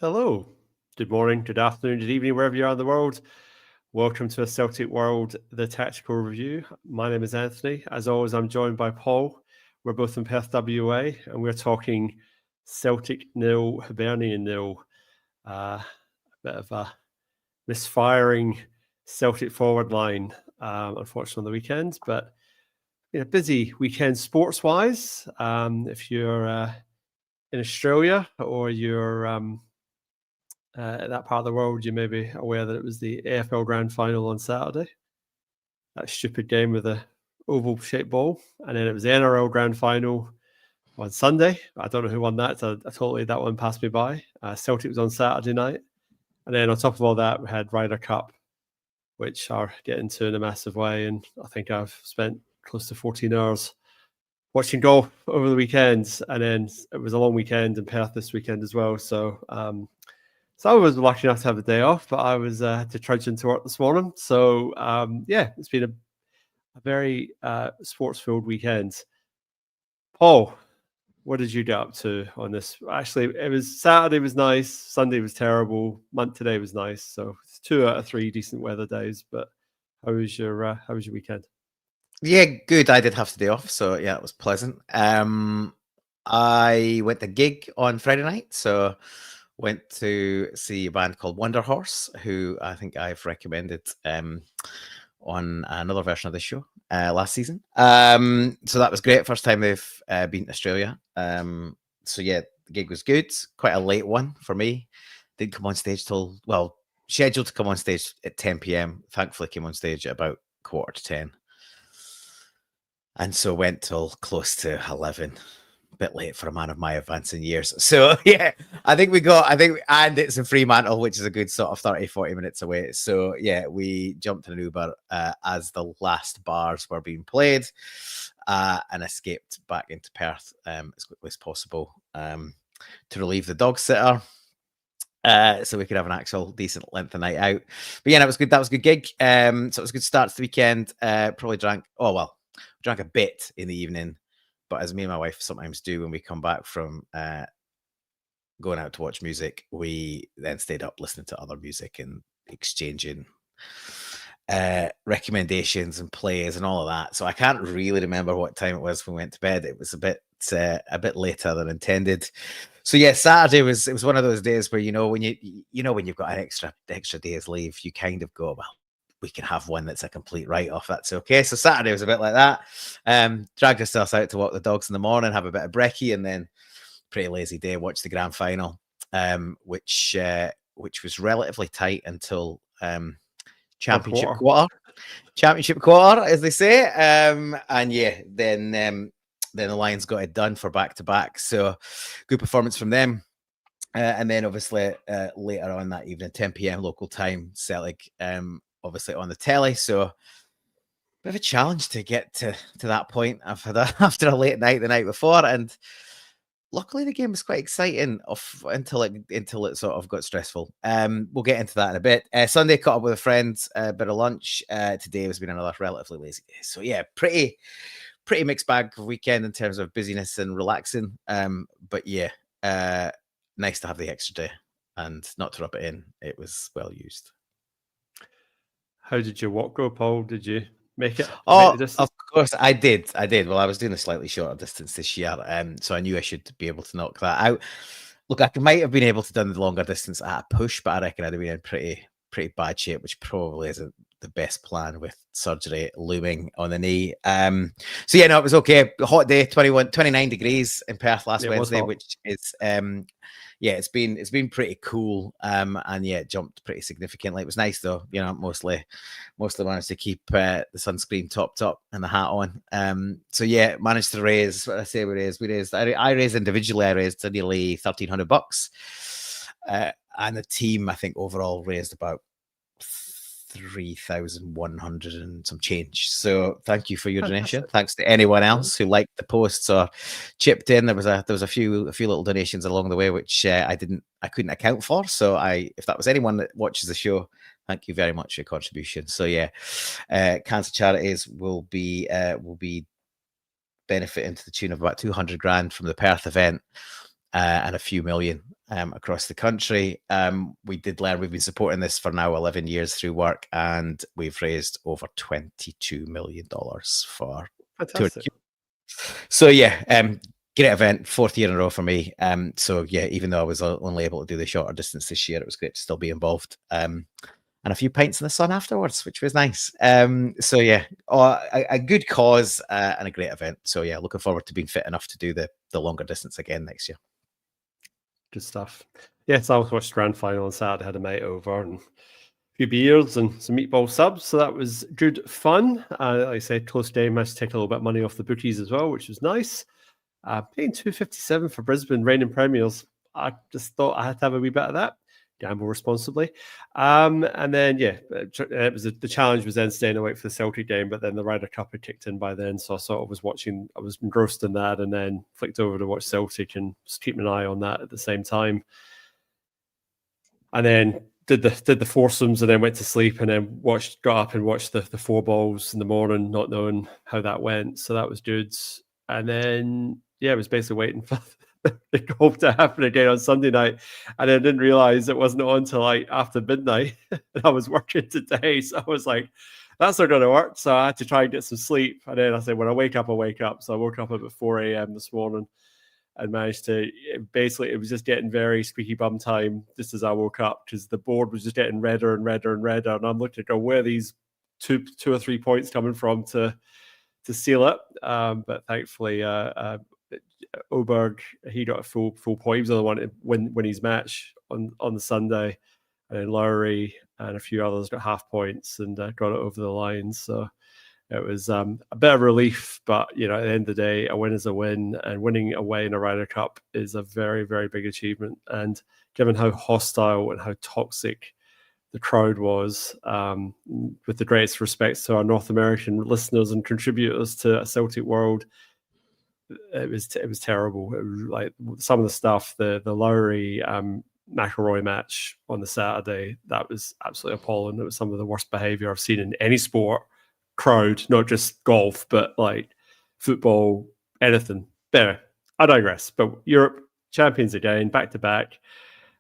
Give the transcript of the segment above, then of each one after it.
Hello, good morning, good afternoon, good evening, wherever you are in the world. Welcome to a Celtic World, the Tactical Review. My name is Anthony. As always, I'm joined by Paul. We're both in Perth, WA, and we're talking Celtic 0, Hibernian 0. A bit of a misfiring Celtic forward line, unfortunately, on the weekend, but a busy weekend sports-wise. If you're in Australia or you're at that part of the world, you may be aware that it was the AFL Grand Final on Saturday. That stupid game with the oval-shaped ball. And then it was the NRL Grand Final on Sunday. I don't know who won that. So that one passed me by. Celtic was on Saturday night. And then on top of all that, we had Ryder Cup, which I'll get into in a massive way. And I think I've spent close to 14 hours watching golf over the weekends. And then it was a long weekend in Perth this weekend as well. So I was lucky enough to have a day off, but I was had to trudge into work this morning. So it's been a very sports-filled weekend. Paul, what did you get up to on this? Actually, it was Saturday was nice, Sunday was terrible, today was nice. So it's 2 out of 3 decent weather days. But how was your weekend? Yeah, good. I did have the day off, so yeah, it was pleasant. I went to gig on Friday night, so went to see a band called Wonder Horse, who I think I've recommended on another version of this show last season. So that was great. First time they've been to Australia. So yeah, the gig was good. Quite a late one for me. Didn't come on stage till, well, scheduled to come on stage at 10 p.m. Thankfully came on stage at about 9:45. And so went till close to 11. A bit late for a man of my advancing years. So yeah, and it's in Fremantle, which is a good sort of 30-40 minutes away. So yeah, we jumped in an Uber as the last bars were being played and escaped back into Perth as quickly as possible to relieve the dog sitter. So we could have an actual decent length of night out. But yeah, that was good. That was a good gig. So it was a good start to the weekend. Probably drank a bit in the evening, but as me and my wife sometimes do when we come back from going out to watch music, we then stayed up listening to other music and exchanging recommendations and plays and all of that. So I can't really remember what time it was when we went to bed. It was a bit later than intended. So yeah, Saturday it was one of those days where when you've got an extra day's leave, you kind of go, well, we can have one that's a complete write-off. That's okay. So Saturday was a bit like that. Dragged ourselves out to walk the dogs in the morning, have a bit of brekkie, and then pretty lazy day. Watched the grand final, which was relatively tight until championship quarter, as they say. And yeah, then the Lions got it done for back-to-back. So good performance from them. And then obviously later on that evening, 10 p.m. local time, Celtic obviously on the telly. So a bit of a challenge to get to that point after a late night the night before. And luckily the game was quite exciting until it sort of got stressful. We'll get into that in a bit. Sunday caught up with a friend, a bit of lunch. Today has been another relatively lazy day. So yeah, pretty mixed bag of weekend in terms of busyness and relaxing. But yeah, nice to have the extra day and not to rub it in. It was well used. How did your walk go, Paul? Did you make it? Oh, of course I did. Well, I was doing a slightly shorter distance this year, so I knew I should be able to knock that out. Look, I might have been able to do the longer distance at a push, but I reckon I'd have been in pretty bad shape, which probably isn't the best plan with surgery looming on the knee. So yeah, no, it was okay. Hot day, 29 degrees in Perth last Wednesday, which is it's been pretty cool. And yeah, it jumped pretty significantly. It was nice though, mostly managed to keep the sunscreen topped up and the hat on. So yeah, managed to raise what I say we raised. I raised individually, I raised nearly $1,300. And the team, I think, overall raised about 3,100 and some change. So thank you for your donation. Thanks to anyone else who liked the posts or chipped in. There was a few little donations along the way which I couldn't account for. So if that was anyone that watches the show, thank you very much for your contribution. So yeah, cancer charities will be benefiting to the tune of about 200 grand from the Perth event. and a few million across the country. We did learn we've been supporting this for now 11 years through work, and we've raised over $22 million for Fantastic. So yeah, great event, 4th year in a row for me. So yeah, even though I was only able to do the shorter distance this year, it was great to still be involved. And a few pints in the sun afterwards, which was nice. So yeah, a good cause and a great event. So yeah, looking forward to being fit enough to do the longer distance again next year. Good stuff. Yes, I watched grand final on Saturday, had a mate over and a few beers and some meatball subs. So that was good fun. Like I said, close game, managed to take a little bit of money off the bookies as well, which was nice. Paying $2.57 for Brisbane reigning premiers. I just thought I had to have a wee bit of that. Gamble responsibly. And then, yeah, it was the challenge was then staying awake for the Celtic game, but then the Ryder Cup had kicked in by then. So I sort of was watching, I was engrossed in that and then flicked over to watch Celtic and just keeping an eye on that at the same time. And then did the foursomes and then went to sleep and then got up and watched the 4 balls in the morning, not knowing how that went. So that was good. And then, yeah, I was basically waiting for the golf to happen again on Sunday night, and I didn't realize it wasn't on till like after midnight. And I was working today, so I was like, "That's not going to work." So I had to try and get some sleep. And then I said, "When I wake up, I wake up." So I woke up about 4 a.m. this morning and managed to. Basically, it was just getting very squeaky bum time just as I woke up because the board was just getting redder and redder and redder, and I'm looking to go where are these two or 3 points coming from to seal it. But thankfully. Oberg, he got a full point. He was the one to win his match on the Sunday, and then Lowry and a few others got half points and got it over the line. So it was a bit of relief, but at the end of the day, a win is a win, and winning away in a Ryder Cup is a very, very big achievement. And given how hostile and how toxic the crowd was, with the greatest respects to our North American listeners and contributors to a Celtic World, it was terrible. It was like some of the stuff, the Lowry McIlroy match on the Saturday, that was absolutely appalling. It was some of the worst behavior I've seen in any sport crowd, not just golf, but like football, anything. There, I digress. But Europe champions again, back to back,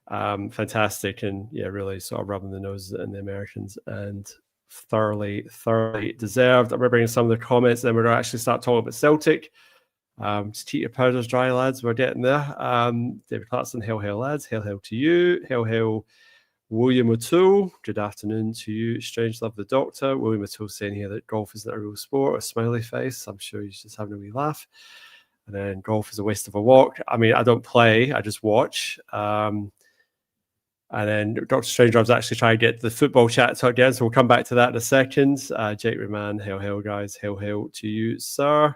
fantastic, and yeah, really sort of rubbing the noses in the Americans and thoroughly deserved. I'm remembering some of the comments. Then we're going to actually start talking about Celtic. Just keep your powders dry, lads. We're getting there. David Clarkson, hail, lads. Hail to you. Hail, William O'Toole. Good afternoon to you. Strange Love the Doctor. William O'Toole saying here that golf isn't a real sport. A smiley face. I'm sure he's just having a wee laugh. And then golf is a waste of a walk. I mean, I don't play. I just watch. And then Dr. Strangelove's actually trying to get the football chat to again, so we'll come back to that in a second. Jake Reman, hail, guys. Hail to you, sir.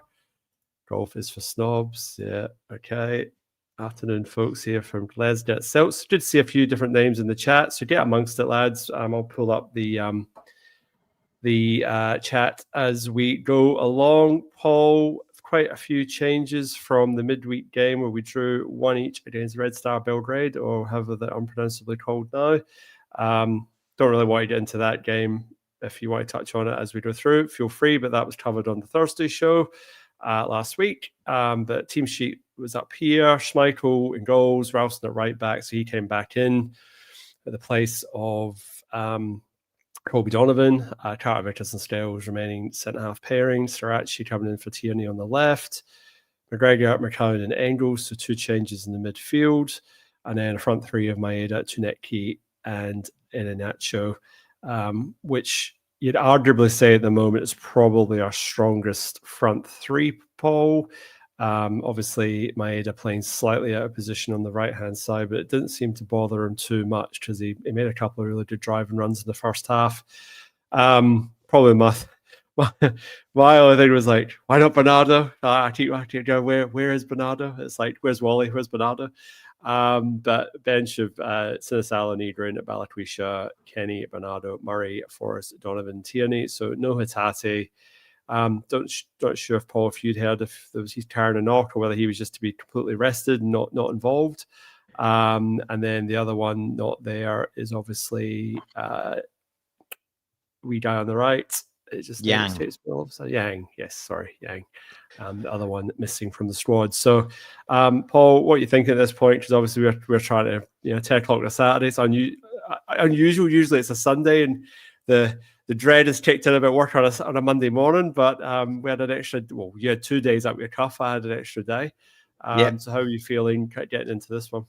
Golf is for snobs. Yeah, okay. Afternoon, folks, here from Glasgow Celtic. Good to see a few different names in the chat, so get amongst it, lads. I'll pull up the chat as we go along. Paul, quite a few changes from the midweek game where we drew 1 each against Red Star Belgrade, or however they're unpronounceably called now. Don't really want to get into that game. If you want to touch on it as we go through, feel free, but that was covered on the Thursday show last week. But team sheet was up here. Schmeichel in goals, Ralston at right back, so he came back in at the place of Colby Donovan. Carter Vickers and Scales remaining centre-half pairing. Srirachi coming in for Tierney on the left. McGregor, McCowan and Engels, so 2 changes in the midfield. And then a front 3 of Maeda, Tunecki and Iheanacho, which you'd arguably say at the moment is probably our strongest front 3, Paul. Obviously, Maeda playing slightly out of position on the right-hand side, but it didn't seem to bother him too much because he made a couple of really good driving runs in the first half. Probably my only thing was like, why not Bernardo? I keep going, where is Bernardo? It's like, where's Wally? Where's Bernardo? But bench of Sinisala, Negrin, Balakwisha, Kenny, Bernardo, Murray, Forrest, Donovan, Tierney. So no Hatate. Not sure if Paul, if you'd heard if there was he's carrying a knock or whether he was just to be completely rested and not involved. And then the other one not there is obviously wee guy on the right, It just Yang. escapes me all of a sudden. Yang, yes, sorry, Yang. The other one missing from the squad. So, Paul, what are you thinking at this point? Because obviously we're trying to, 10 o'clock on a Saturday. It's unusual. Usually it's a Sunday, and the dread is kicked in about work on a Monday morning. But we had an extra. Well, you had 2 days out with your cuff. I had an extra day. So how are you feeling getting into this one?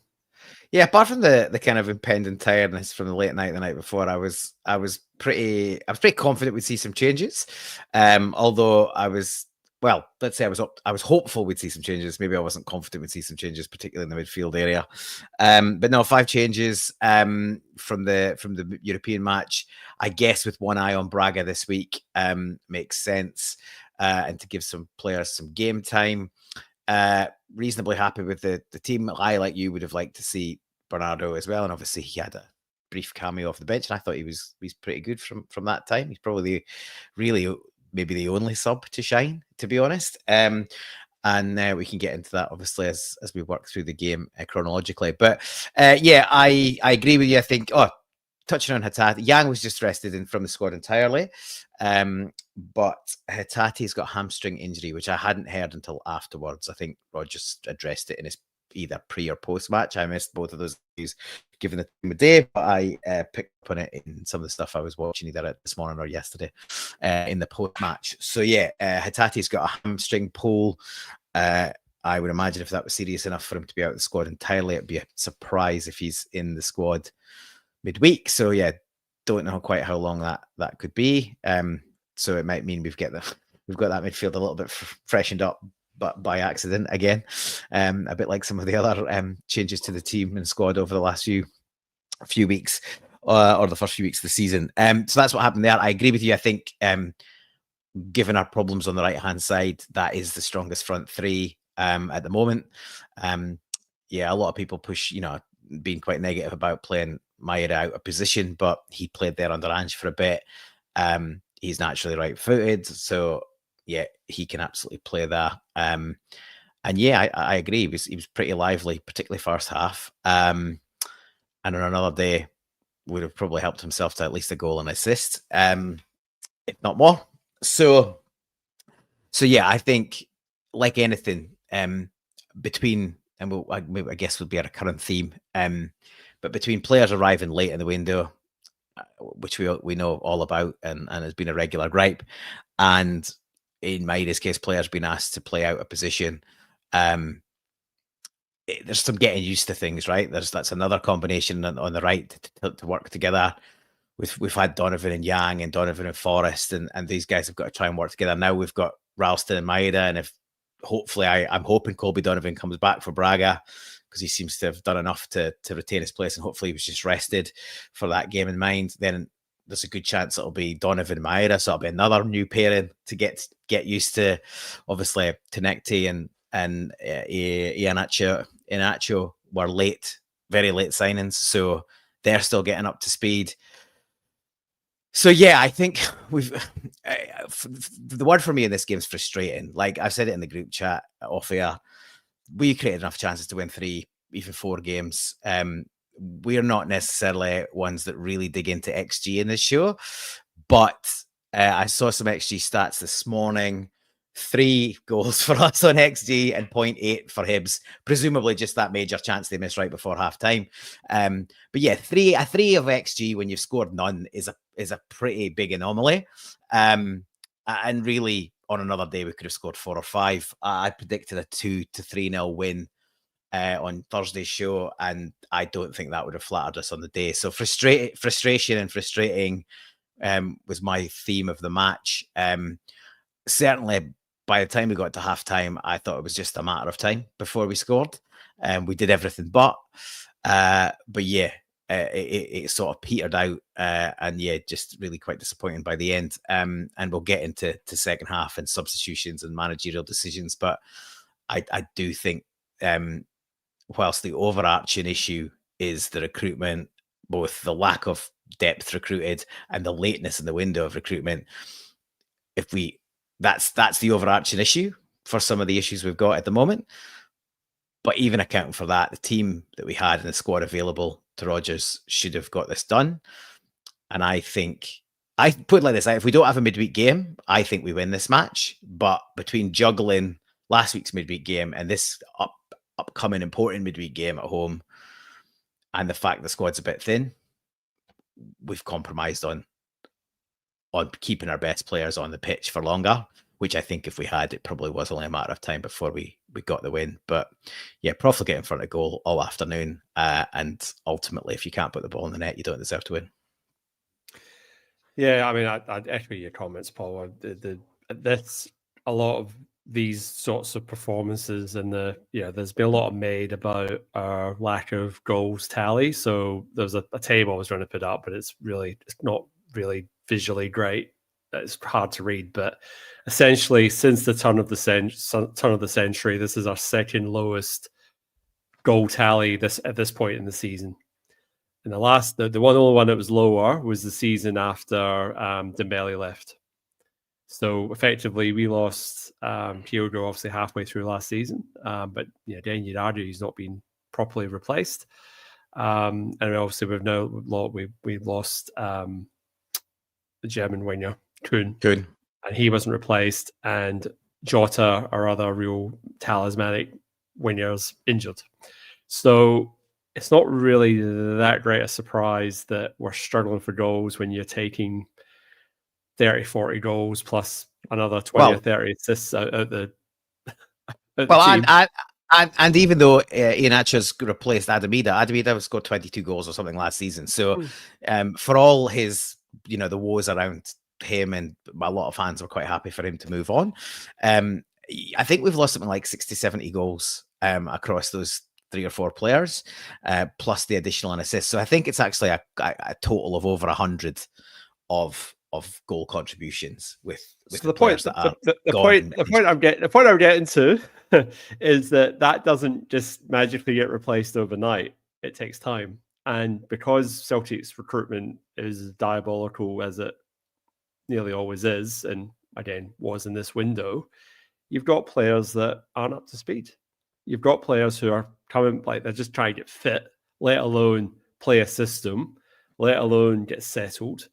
Yeah, apart from the kind of impending tiredness from the late night the night before, I was pretty confident we'd see some changes. Although let's say I was hopeful we'd see some changes. Maybe I wasn't confident we'd see some changes, particularly in the midfield area. But no, 5 changes from the European match. I guess with one eye on Braga this week makes sense, and to give some players some game time. Reasonably happy with the team. I, like you, would have liked to see Bernardo as well, and obviously he had a brief cameo off the bench, and I thought he's pretty good from that time. He's probably really maybe the only sub to shine, to be honest. And we can get into that obviously as we work through the game chronologically. But I agree with you. I think touching on Hatate, Yang was just rested from the squad entirely. But Hatate's got a hamstring injury, which I hadn't heard until afterwards. I think Rodgers addressed it in his either pre or post match. I missed both of those news given the time of day, but I picked up on it in some of the stuff I was watching either this morning or yesterday in the post match. So Hatate's got a hamstring pull. I would imagine if that was serious enough for him to be out of the squad entirely, it'd be a surprise if he's in the squad midweek. So don't know quite how long that could be. So it might mean we've got that midfield a little bit freshened up, but by accident again, a bit like some of the other changes to the team and squad over the last few weeks or the first few weeks of the season. So that's what happened there. I agree with you. I think given our problems on the right hand side, that is the strongest front three at the moment. A lot of people push, being quite negative about playing Maeda out of position, but he played there under Ange for a bit. He's naturally right-footed, so he can absolutely play there. I agree. He was pretty lively, particularly first half. And on another day, would have probably helped himself to at least a goal and assist, if not more. So I think like anything, between, and I guess would be our current theme, but between players arriving late in the window, which we know all about and has been a regular gripe, and in Maeda's case, players being asked to play out of position, there's some getting used to things, right? That's another combination on the right to work together. We've had Donovan and Yang and Donovan and Forrest, and these guys have got to try and work together. Now we've got Ralston and Maeda, and if hopefully I'm hoping Colby Donovan comes back for Braga, because he seems to have done enough to retain his place, and hopefully he was just rested for that game in mind. Then there's a good chance it'll be Donovan and Maeda, so it'll be another new pairing to get used to. Obviously, Tenekti and Iheanacho were very late signings, so they're still getting up to speed. So I think the word for me in this game is frustrating. Like I've said it in the group chat off air, we created enough chances to win 3, even 4 games. We're not necessarily ones that really dig into XG in this show, but I saw some XG stats this morning. 3 goals for us on XG and 0.8 for Hibs, presumably just that major chance they missed right before half time. But 3 of XG when you've scored none is a pretty big anomaly. And really, on another day, we could have scored 4 or 5. I predicted a 2-3-0 win on Thursday's show, and I don't think that would have flattered us on the day. So frustration and frustrating was my theme of the match. Certainly, by the time we got to half time, I thought it was just a matter of time before we scored. We did everything but it sort of petered out, and just really quite disappointing by the end. And we'll get into second half and substitutions and managerial decisions, but I do think whilst the overarching issue is the recruitment, both the lack of depth recruited and the lateness in the window of recruitment, that's the overarching issue for some of the issues we've got at the moment. But even accounting for that, the team that we had in the squad available to Rodgers should have got this done. And I think I put it like this: if we don't have a midweek game, I think we win this match. But between juggling last week's midweek game and this upcoming important midweek game at home, and the fact the squad's a bit thin, we've compromised on keeping our best players on the pitch for longer, which I think if we had, it probably was only a matter of time before we got the win. But yeah, profligate in front of goal all afternoon. And ultimately, if you can't put the ball in the net, you don't deserve to win. Yeah, I mean, I'd echo your comments, Paul. That's a lot of these sorts of performances, and there's been a lot made about our lack of goals tally. So there's a table I was trying to put up, but it's not really visually great. It's hard to read, but essentially, since the turn of the century, this is our second lowest goal tally at this point in the season. And the only one that was lower was the season after Dembele left. So effectively, we lost Kyogo obviously halfway through last season, but then you'd argue he's not been properly replaced. And obviously, we've lost the German winger Kuhn, and he wasn't replaced. And Jota, our other real talismanic wingers, injured. So it's not really that great a surprise that we're struggling for goals when you're taking 30, 40 goals plus another 20 or 30 assists out the team. And even though Iheanacho's replaced Adamida scored 22 goals or something last season. So for all his, the woes around him, and a lot of fans were quite happy for him to move on. I think we've lost something like 60, 70 goals across those 3 or 4 players, plus the additional assists. So I think it's actually a total of over 100 of goal contributions with so the point I'm getting to is that doesn't just magically get replaced overnight. It takes time, and because Celtic's recruitment is diabolical as it nearly always is, and again was in this window, you've got players that aren't up to speed. You've got players who are coming, like they're just trying to get fit, let alone play a system, let alone get settled.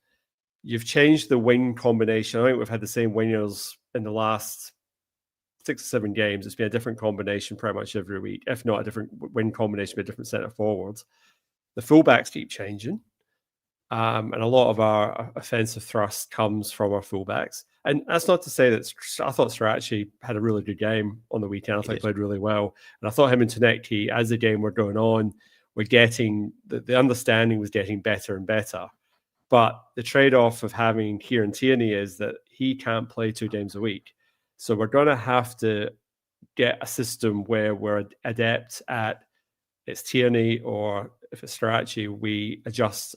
You've changed the wing combination. I think we've had the same wingers in the last 6 or 7 games. It's been a different combination pretty much every week, if not a different wing combination with a different centre forwards. The fullbacks keep changing. And a lot of our offensive thrust comes from our fullbacks. And that's not to say that I thought Strachey had a really good game on the weekend. I thought he played really well. And I thought him and Tanecki, as the game were going on, were getting, the understanding was getting better and better. But the trade-off of having Kieran Tierney is that he can't play 2 games a week. So we're going to have to get a system where we're adept at it's Tierney, or if it's Strachey, we adjust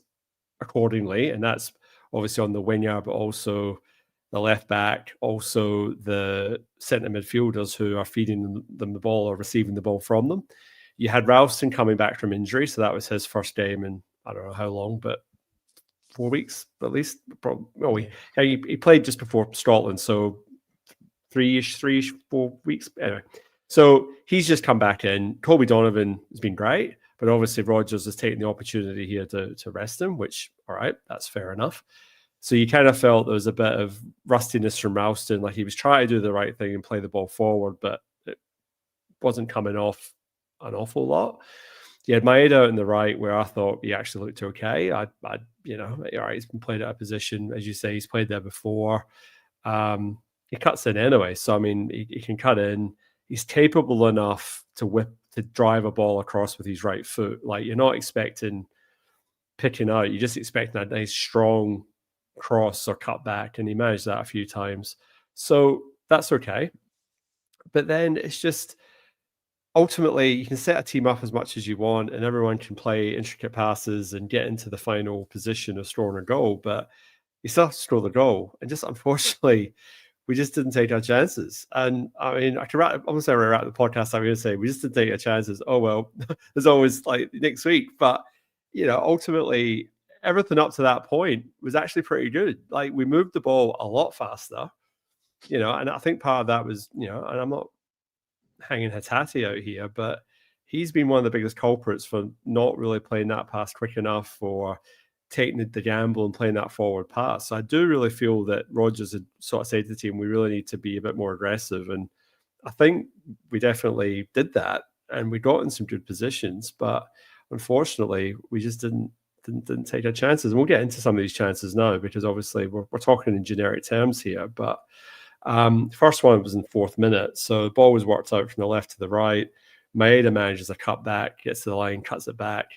accordingly. And that's obviously on the winger, but also the left back, also the centre midfielders who are feeding them the ball or receiving the ball from them. You had Ralston coming back from injury, so that was his first game in I don't know how long, but 4 weeks at least. He played just before Scotland, so 3-ish, 4 weeks. Anyway, so he's just come back in. Colby Donovan has been great, but obviously Rodgers has taken the opportunity here to rest him, which, all right, that's fair enough. So you kind of felt there was a bit of rustiness from Ralston, like he was trying to do the right thing and play the ball forward, but it wasn't coming off an awful lot. You had Maeda out in the right, where I thought he actually looked okay. All right, he's been played at a position, as you say, he's played there before. He cuts in anyway, so I mean, he can cut in. He's capable enough to drive a ball across with his right foot. Like, you're not expecting picking out, you're just expecting a nice strong cross or cut back, and he managed that a few times. So that's okay. But then it's just, ultimately, you can set a team up as much as you want, and everyone can play intricate passes and get into the final position of scoring a goal, but you still have to score the goal. And just unfortunately, we just didn't take our chances. And I mean, I can almost say we're at the podcast, I'm going to say we just didn't take our chances. Oh, well, there's always like next week. But, ultimately, everything up to that point was actually pretty good. Like, we moved the ball a lot faster, and I think part of that was, and I'm not hanging Hatate out here, but he's been one of the biggest culprits for not really playing that pass quick enough, or taking the gamble and playing that forward pass. So I do really feel that Rodgers had sort of said to the team, we really need to be a bit more aggressive. And I think we definitely did that, and we got in some good positions, but unfortunately we just didn't take our chances. And we'll get into some of these chances now, because obviously we're talking in generic terms here. But first one was in 4th minute. So the ball was worked out from the left to the right. Maeda manages a cut back, gets to the line, cuts it back.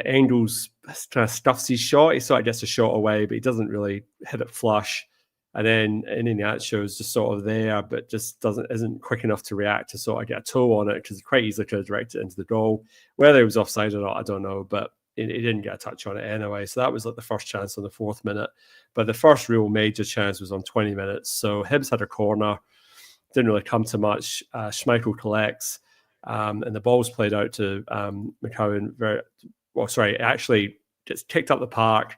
Engels kind of stuffs his shot. He sort of gets a shot away, but he doesn't really hit it flush. And then Iheanacho is just sort of there, but just isn't quick enough to react to sort of get a toe on it, because quite easily could have directed it into the goal. Whether it was offside or not, I don't know, but he didn't get a touch on it anyway. So that was like the first chance on the 4th minute. But the first real major chance was on 20 minutes. So Hibs had a corner, didn't really come to much. Schmeichel collects, and the ball's played out to McCowan. Actually gets kicked up the park.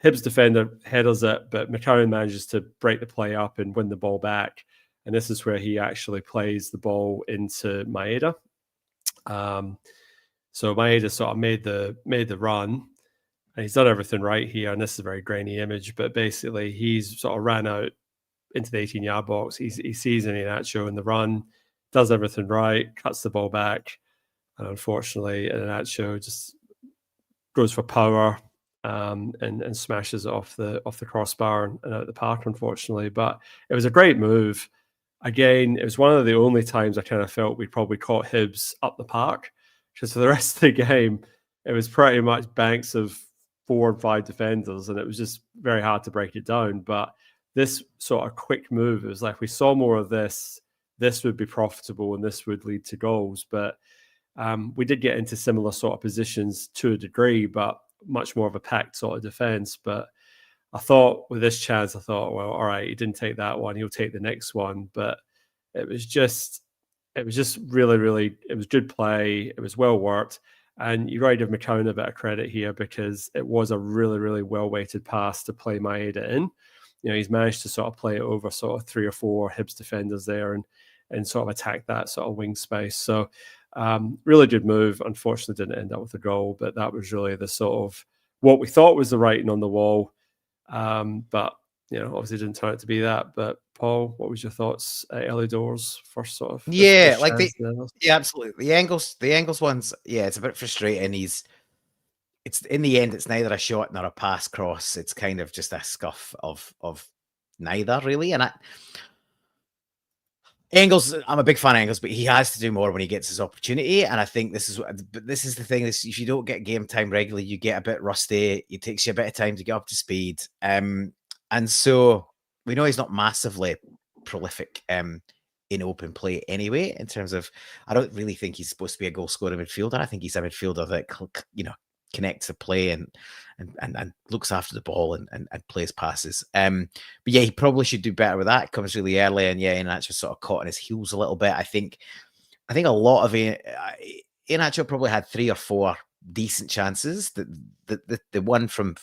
Hibs defender headers it, but McCowan manages to break the play up and win the ball back. And this is where he actually plays the ball into Maeda. So Maeda sort of made the run, and he's done everything right here. And this is a very grainy image, but basically he's sort of ran out into the 18-yard box. He sees Iheanacho in the run, does everything right, cuts the ball back, and unfortunately Iheanacho just goes for power and smashes it off the crossbar and out the park, unfortunately. But it was a great move. Again, it was one of the only times I kind of felt we'd probably caught Hibs up the park, because for the rest of the game, it was pretty much banks of 4 and 5 defenders, and it was just very hard to break it down. But this sort of quick move, it was like we saw more of this would be profitable and this would lead to goals. But we did get into similar sort of positions to a degree, but much more of a packed sort of defense. But I thought with this chance, well, all right, he didn't take that one, he'll take the next one. But it was just really, really, it was good play. It was well worked. And you got to give McCowan a bit of credit here, because it was a really, really well-weighted pass to play Maeda in. You know, he's managed to sort of play it over sort of 3 or 4 Hibs defenders there and sort of attack that sort of wing space. So really good move. Unfortunately, didn't end up with a goal, but that was really the sort of what we thought was the writing on the wall. But you know, obviously didn't turn out to be that. But Paul, what was your thoughts at early doors? First sort of absolutely. The Engels ones, it's a bit frustrating. It's in the end, it's neither a shot nor a pass cross. It's kind of just a scuff of neither, really. And Engels, I'm a big fan of Engels, but he has to do more when he gets his opportunity. And I think this is the thing: is if you don't get game time regularly, you get a bit rusty. It takes you a bit of time to get up to speed. And so we know he's not massively prolific in open play anyway. In terms of, I don't really think he's supposed to be a goal scorer midfielder. I think he's a midfielder that connects the play and looks after the ball and plays passes. But yeah, he probably should do better with that. It comes really early, and Iheanacho sort of caught on his heels a little bit. I think a lot of Iheanacho probably had 3 or 4 decent chances. The one from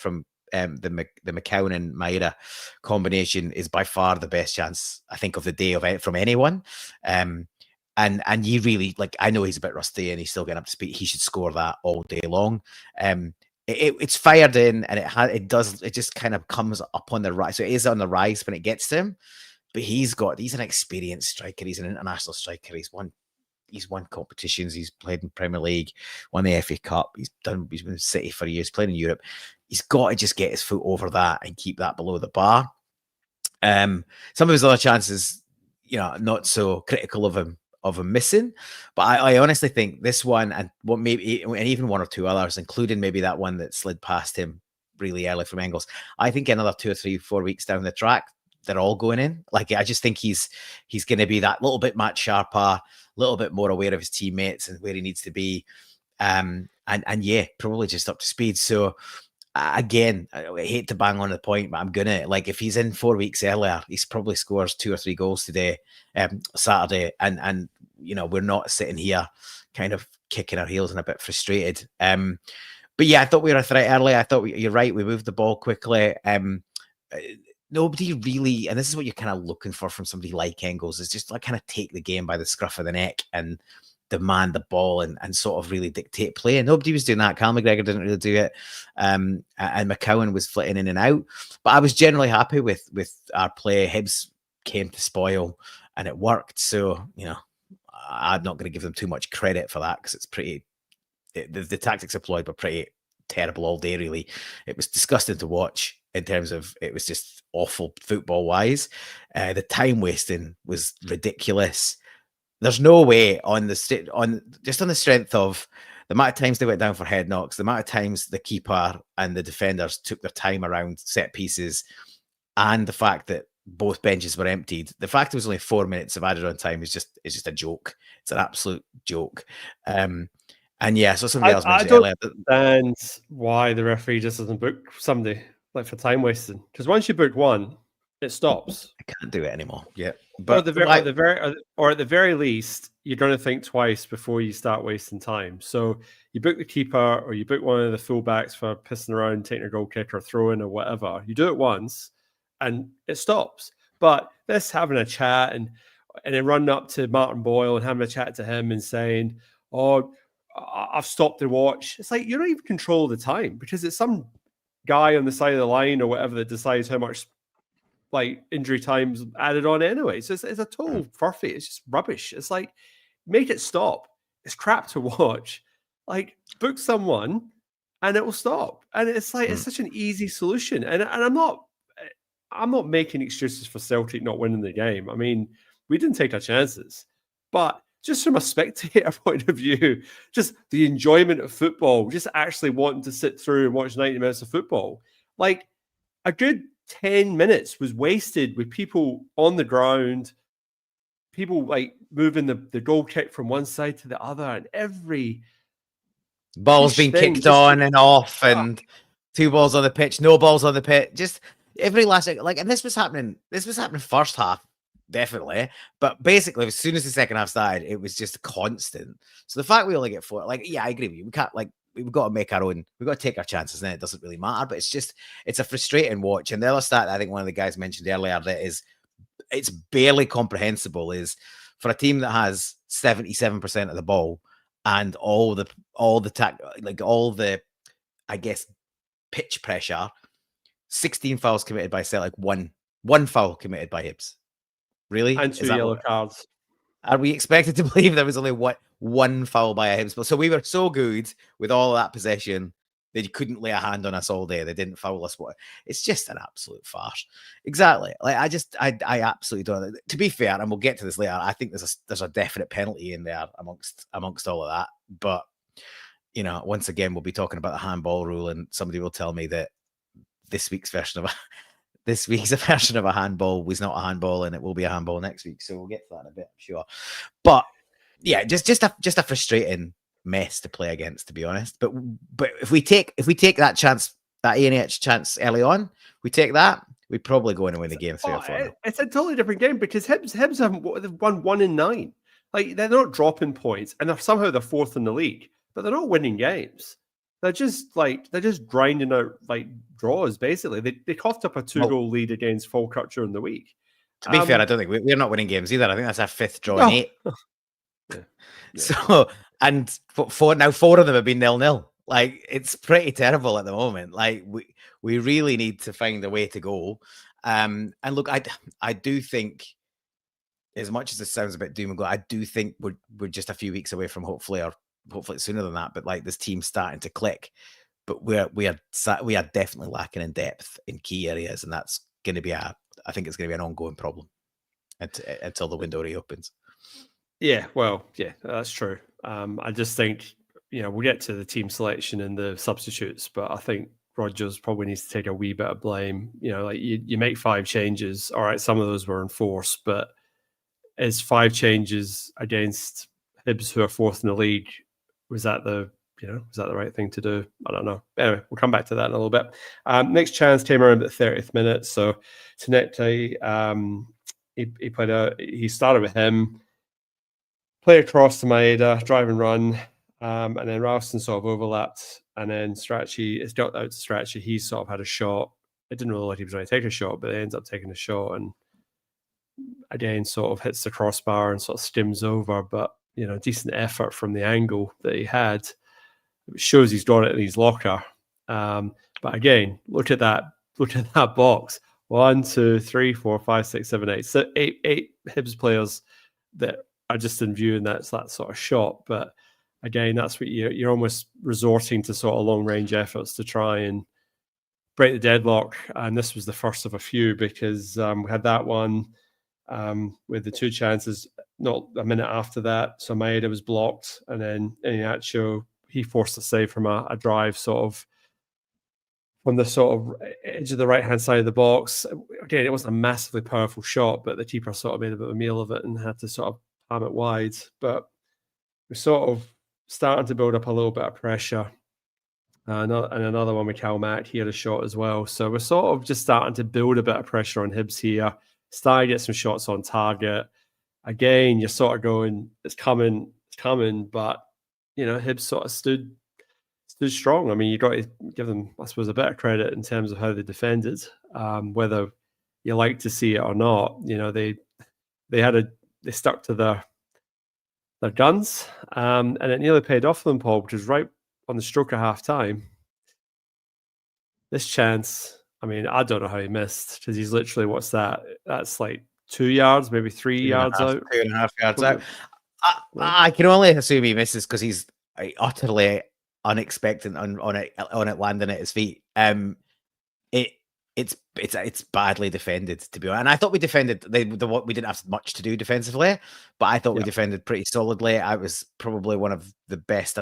the McCowan and Maeda combination is by far the best chance I think of the day from anyone. And you really, like, I know he's a bit rusty and he's still getting up to speed. He should score that all day long. It's fired in, and it just kind of comes up on the rise. So it is on the rise when it gets to him. But he's an experienced striker. He's an international striker. He's won competitions. He's played in Premier League, won the FA Cup. He's been in City for years, playing in Europe. He's got to just get his foot over that and keep that below the bar. Some of his other chances, not so critical of him missing, but I honestly think this one and even 1 or 2 others, including maybe that one that slid past him really early from Engels, I think another 2 or 3, 4 weeks down the track, they're all going in. Like, I just think he's going to be that little bit much sharper, a little bit more aware of his teammates and where he needs to be, and probably just up to speed. So again, I hate to bang on the point, but I'm gonna, like, if he's in 4 weeks earlier, he's probably scores 2 or 3 goals today, Saturday, and we're not sitting here kind of kicking our heels and a bit frustrated. But yeah, I thought we were a threat early. I thought you're right. We moved the ball quickly. Nobody really, and this is what you're kind of looking for from somebody like Engels, is just like kind of take the game by the scruff of the neck and demand the ball and sort of really dictate play. And nobody was doing that. Cal McGregor didn't really do it. And McCowan was flitting in and out. But I was generally happy with our play. Hibs came to spoil and it worked. So, I'm not going to give them too much credit for that because it's pretty, the tactics employed were pretty terrible all day, really. It was disgusting to watch in terms of, it was just awful football wise. The time wasting was ridiculous. There's no way on the strength of the amount of times they went down for head knocks, the amount of times the keeper and the defenders took their time around set pieces, and the fact that both benches were emptied. The fact it was only 4 minutes of added on time is just a joke. It's an absolute joke. And yeah, so somebody else mentioned earlier. I don't understand why the referee just doesn't book somebody like for time wasting. Because once you book one, it stops. I can't do it anymore. Yeah, but at the very least, you're going to think twice before you start wasting time. So you book the keeper or you book one of the fullbacks for pissing around, taking a goal kick or throwing or whatever. You do it once, and it stops. But this having a chat and then running up to Martin Boyle and having a chat to him and saying, "Oh, I've stopped the watch." It's like you don't even control the time because it's some guy on the side of the line or whatever that decides how much like injury time's added on anyway. So it's a total furphy. It's just rubbish. It's like, make it stop. It's crap to watch. Like, book someone and it will stop. And it's like, it's such an easy solution. And I'm not making excuses for Celtic not winning the game. I mean, we didn't take our chances. But just from a spectator point of view, just the enjoyment of football, just actually wanting to sit through and watch 90 minutes of football, like a good 10 minutes was wasted with people on the ground, people like moving the goal kick from one side to the other, and every ball's being kicked on and off, and 2 balls on the pitch, no balls on the pitch, just every last like. And this was happening first half, definitely, but basically as soon as the second half started, it was just constant. So the fact we only get 4, like, yeah, I agree with you. We can't, like, we've got to make our own, we've got to take our chances, and then it doesn't really matter. But it's a frustrating watch. And the other stat I think one of the guys mentioned earlier that is, it's barely comprehensible, is for a team that has 77% of the ball and all the I guess pitch pressure, 16 fouls committed by Celtic, one foul committed by Hibs. Really? And 2 yellow cards. Are we expected to believe there was only one foul by a Hibs? So we were so good with all of that possession that you couldn't lay a hand on us all day. They didn't foul us. It's just an absolute farce. Exactly. Like, I absolutely don't. To be fair, and we'll get to this later, I think there's a definite penalty in there amongst all of that. But once again, we'll be talking about the handball rule, and somebody will tell me that this week's a version of a handball was not a handball, and it will be a handball next week. So we'll get to that in a bit, I'm sure. But yeah, just a frustrating mess to play against, to be honest. But if we take that chance, that ANH chance early on, we take that, we probably go in and win the game 3 or 4. It's a totally different game because Hibs haven't won 1 in 9. Like, they're not dropping points, and somehow they're 4th in the league, but they're not winning games. They're just grinding out like draws. Basically, they coughed up a 2-goal lead against Falkirk in the week. To be fair, I don't think we're not winning games either. I think that's our 5th draw in 8. Yeah. So, and 4 of them have been 0-0. Like, it's pretty terrible at the moment. Like, we really need to find a way to go. And look, I do think, as much as this sounds a bit doom and gloom, I do think we're just a few weeks away from hopefully sooner than that. But like, this team's starting to click. But we are definitely lacking in depth in key areas, and that's going to be I think it's going to be an ongoing problem until the window reopens. Yeah, well, yeah, that's true. I just think, we'll get to the team selection and the substitutes, but I think Rodgers probably needs to take a wee bit of blame. Like, you make 5 changes. All right, some of those were enforced, but is 5 changes against Hibs, who are 4th in the league, was that the right thing to do? I don't know. Anyway, we'll come back to that in a little bit. Next chance came around at the 30th minute. So Tanete, he started with him, play across to Maeda, drive and run, and then Ralston sort of overlapped, and then it's got out to Strachey. He sort of had a shot. It didn't really look like he was going to take a shot, but he ends up taking a shot, and again sort of hits the crossbar and sort of skims over. But decent effort from the angle that he had. It shows he's got it in his locker. But again, look at that box. 1, 2, 3, 4, 5, 6, 7, 8. So eight Hibs players that are just in view, and that's that sort of shot. But again, that's what you're almost resorting to sort of long range efforts to try and break the deadlock. And this was the first of a few, because we had that one with the two chances not a minute after that. So Maeda was blocked, and then Iheanacho, he forced a save from a drive sort of from the sort of edge of the right-hand side of the box. Again, it wasn't a massively powerful shot, but the keeper sort of made a bit of a meal of it and had to sort of palm it wide. But we're sort of starting to build up a little bit of pressure. And another one with Cal Mack, he had a shot as well. So we're sort of just starting to build a bit of pressure on Hibs here. Starting to get some shots on target. Again, you're sort of going, it's coming, but, Hibs sort of stood strong. I mean, you got to give them, I suppose, a bit of credit in terms of how they defended. Whether you like to see it or not, they stuck to their guns, and it nearly paid off for them, Paul, which is right on the stroke of half time. This chance, I mean, I don't know how he missed, because he's literally, what's that? That's like 2 yards, maybe 3 yards out. 2.5 yards out. I can only assume he misses because he's utterly unexpected on it landing at his feet. It's badly defended, to be honest. And I thought we defended we didn't have much to do defensively, but I thought we defended pretty solidly. I was probably one of the best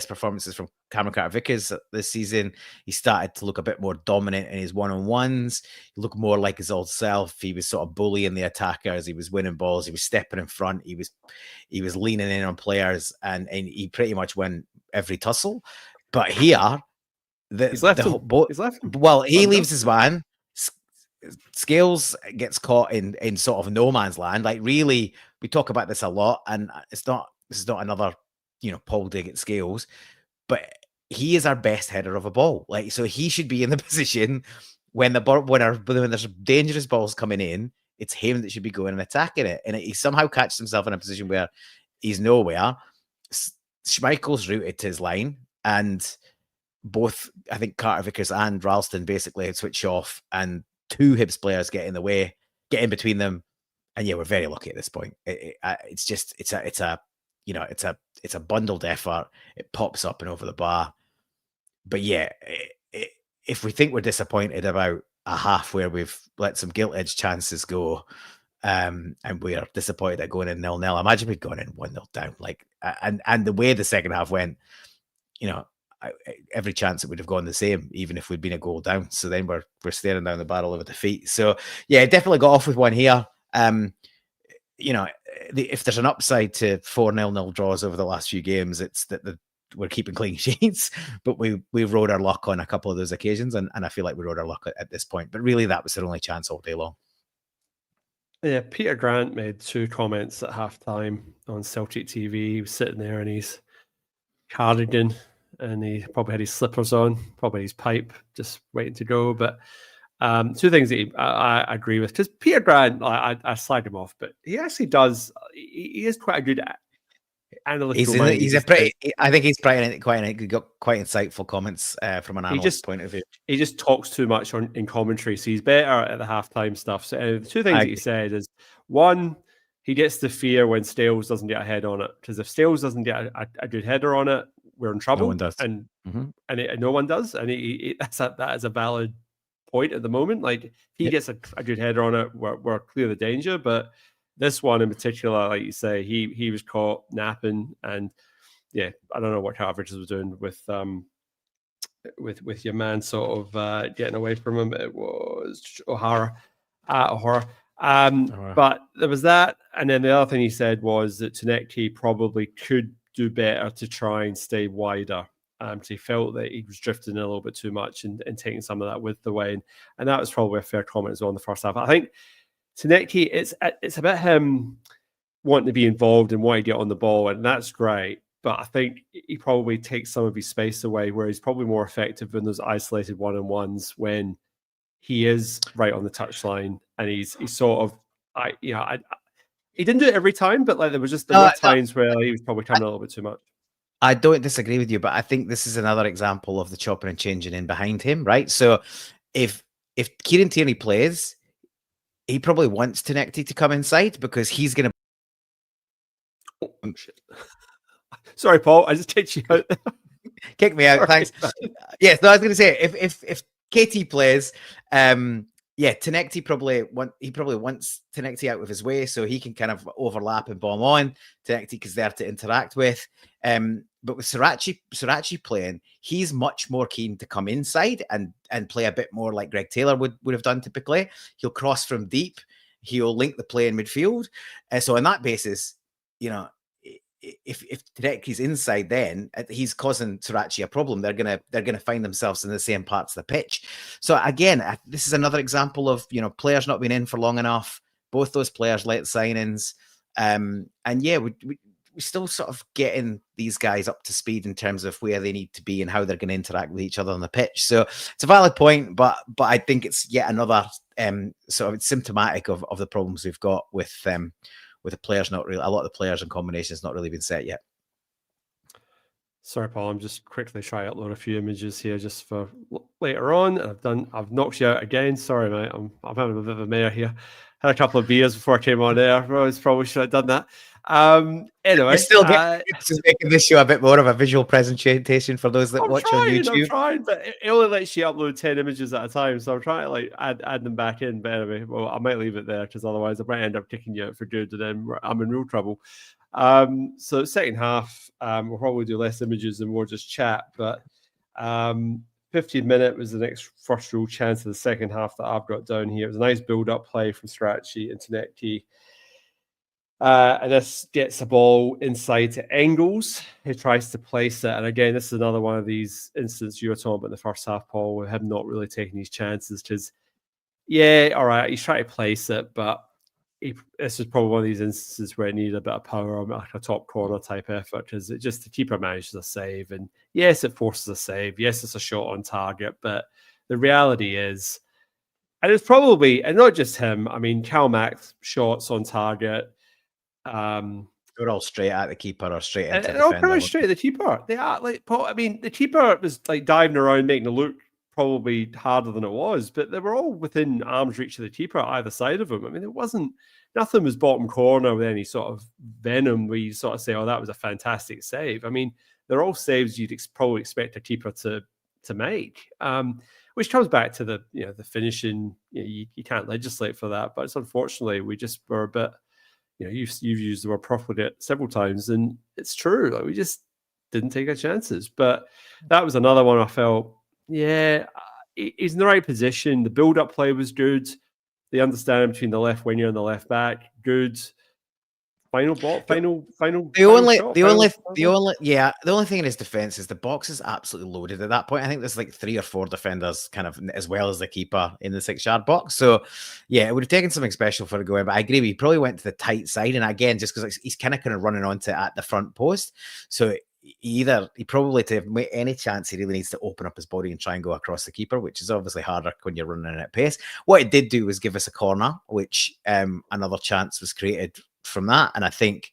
performances from Cameron Carter-Vickers this season. He started to look a bit more dominant in his one-on-ones. He looked more like his old self. He was sort of bullying the attackers. He was winning balls. He was stepping in front. He was leaning in on players, and he pretty much won every tussle. But here, he's left him. Well, he leaves his man. Scales gets caught in sort of no man's land. Like, really, we talk about this a lot, and this is not another Paul dig at Scales, but he is our best header of a ball. Like, so he should be in the position when there's dangerous balls coming in, it's him that should be going and attacking it, and he somehow catches himself in a position where he's nowhere. Schmeichel's routed to his line, and both, I think, Carter-Vickers and Ralston basically switch off, and two Hibs players get in the way, get in between them, and we're very lucky at this point. It's a bundled effort. It pops up and over the bar, but if we think we're disappointed about a half where we've let some gilt-edged chances go, and we are disappointed at going in 0-0, imagine we'd gone in 1-0 down, and the way the second half went, every chance it would have gone the same, even if we'd been a goal down. So then we're staring down the barrel of a defeat. So definitely got off with one here. If there's an upside to 4 0-0 draws over the last few games, it's that we're keeping clean sheets, but we rode our luck on a couple of those occasions, and I feel like we rode our luck at this point. But really, that was their only chance all day long. Yeah, Peter Grant made 2 comments at halftime on Celtic TV. He was sitting there in his cardigan, and he probably had his slippers on, probably his pipe, just waiting to go. But 2 things that I agree with, because Peter Grant, I slag him off, but he actually does. He is quite a good analytical mind. I think he's quite insightful comments from an analyst point of view. He just talks too much in commentary, so he's better at the halftime stuff. So the 2 things that he said is, one, he gets the fear when Stales doesn't get a head on it, because if Stales doesn't get a good header on it, we're in trouble. No one does, and no one does, and that is a valid point at the moment. Like, if he gets a good header on it, we're clear of the danger. But this one in particular, like you say, he was caught napping, and I don't know what Rodgers was doing with your man sort of getting away from him. It was O'Hara. But there was that, and then the other thing he said was that Tanecki probably could do better to try and stay wider. So he felt that he was drifting a little bit too much and taking some of that with the way. And that was probably a fair comment as well in the first half. I think Tanecki, it's about him wanting to be involved and wanting to get on the ball, and that's great. But I think he probably takes some of his space away, where he's probably more effective in those isolated one-on-ones when he is right on the touchline, and he's sort of, He didn't do it every time, but like there were times where he was probably coming a little bit too much. I don't disagree with you, but I think this is another example of the chopping and changing in behind him, right? So if Kieran Tierney plays, he probably wants Tinecti to come inside because he's going to. Oh, shit. Sorry, Paul. I just kicked you out. Kick me out. Thanks. Yes, no, I was going to say if KT plays, Tinecti probably wants Tinecti out of his way so he can kind of overlap and bomb on. Tinecti is there to interact with. But with Srirachi playing, he's much more keen to come inside and play a bit more like Greg Taylor would have done typically. He'll cross from deep. He'll link the play in midfield. So on that basis, you know, if Tinecti's inside, then he's causing Srirachi a problem. They're gonna find themselves in the same parts of the pitch. So again, this is another example of, you know, players not being in for long enough. Both those players late signings, and yeah, we still sort of getting these guys up to speed in terms of where they need to be and how they're going to interact with each other on the pitch. So it's a valid point, but I think it's yet another sort of symptomatic of the problems we've got with the players a lot of the players and combinations not really been set yet. Sorry, Paul. I'm just quickly trying to upload a few images here just for later on. I've knocked you out again. Sorry, mate. I'm having a bit of a mare here. Had a couple of beers before I came on air. I probably should have done that. Anyway, it's just making this show a bit more of a visual presentation for those that watch on YouTube. I'm trying, but it only lets you upload 10 images at a time, so I'm trying to like add them back in. But anyway, well, I might leave it there because otherwise I might end up kicking you out for good, and then I'm in real trouble. So second half, we'll probably do less images and more just chat. But 15th minute was the next first real chance of the second half that I've got down here. It was a nice build-up play from Srirachi and Tinecti. And this gets the ball inside to Engels, who tries to place it. And again, this is another one of these instances you were talking about in the first half, Paul, with him not really taking these chances. Because, yeah, all right, he's trying to place it, but this is probably one of these instances where it needed a bit of power, like a top corner type effort, because it just the keeper manages a save. And yes, it forces a save. Yes, it's a shot on target. But the reality is, and it's probably, and not just him, I mean, Cal Mack's shots on target, they're all straight at the keeper or straight into the defender. defender. All pretty straight at the keeper. They are like, I mean, the keeper was like diving around, making it look probably harder than it was, but they were all within arm's reach of the keeper either side of him. I mean, nothing was bottom corner with any sort of venom where you sort of say, "Oh, that was a fantastic save." I mean, they're all saves you'd probably expect a keeper to make. Which comes back to the finishing. You can't legislate for that, but it's unfortunately we just were a bit. You've used the word profligate several times, and it's true. Like we just didn't take our chances. But that was another one I felt, he's in the right position. The build-up play was good. The understanding between the left winger and the left back, good. Final ball, final. The only thing in his defense is the box is absolutely loaded at that point. I think there's like 3 or 4 defenders, kind of as well as the keeper in the 6-yard box. So yeah, it would have taken something special for it to go in. But I agree, he probably went to the tight side, and again, just because he's kind of running onto at the front post. So he probably, to have any chance, he really needs to open up his body and try and go across the keeper, which is obviously harder when you're running at pace. What it did do was give us a corner, which another chance was created from that, and I think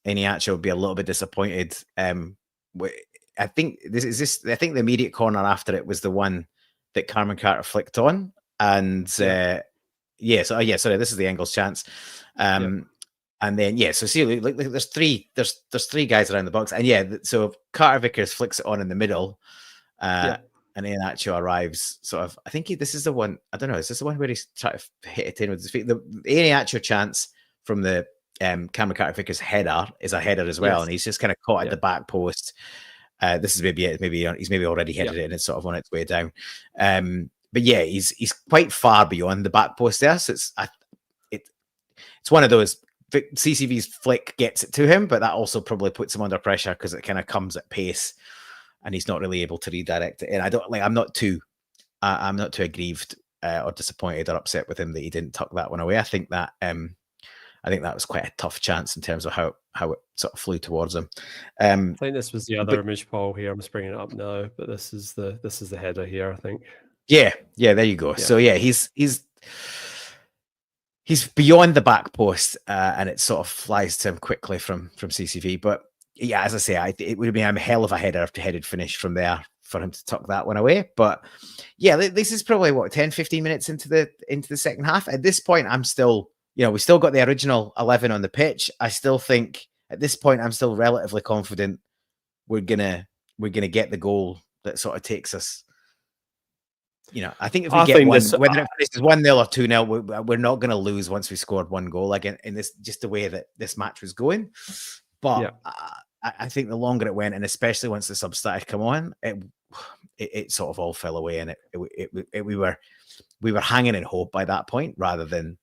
Iheanacho would be a little bit disappointed. I think the immediate corner after it was the one that Carmen Carter flicked on, and sorry, this is the Engels chance. And then so see, like there's three guys around the box, and so Carter Vickers flicks it on in the middle, and Iheanacho arrives sort of. I think this is the one. I don't know. Is this the one where he's trying to hit it in with his feet? The Iheanacho chance from the Cameron Carter Vickers header is a header as well, and he's just kind of caught at the back post. This is maybe he's already headed it and it's sort of on its way down. But yeah, he's quite far beyond the back post there, so it's one of those. CCV's flick gets it to him, but that also probably puts him under pressure because it kind of comes at pace, and he's not really able to redirect it. And I'm not too aggrieved or disappointed or upset with him that he didn't tuck that one away. I think that was quite a tough chance in terms of how it sort of flew towards him. I think this was the other image, Paul. Here, I'm just bringing it up now, but this is the header here, I think. Yeah, there you go. Yeah. So yeah, he's he's beyond the back post, and it sort of flies to him quickly from CCV. But yeah, as I say, it would have been a hell of a headed finish from there for him to tuck that one away. But yeah, this is probably what 10-15 minutes into the second half. At this point, I'm still, we still got the original 11 on the pitch. I still think at this point I'm still relatively confident we're gonna get the goal that sort of takes us. I think if we get one, whether it finishes 1-0 or 2-0, we're not going to lose once we scored one goal. Again, in this, just the way that this match was going. But yeah. I think the longer it went, and especially once the subs started come on, it sort of all fell away, and we were hanging in hope by that point rather than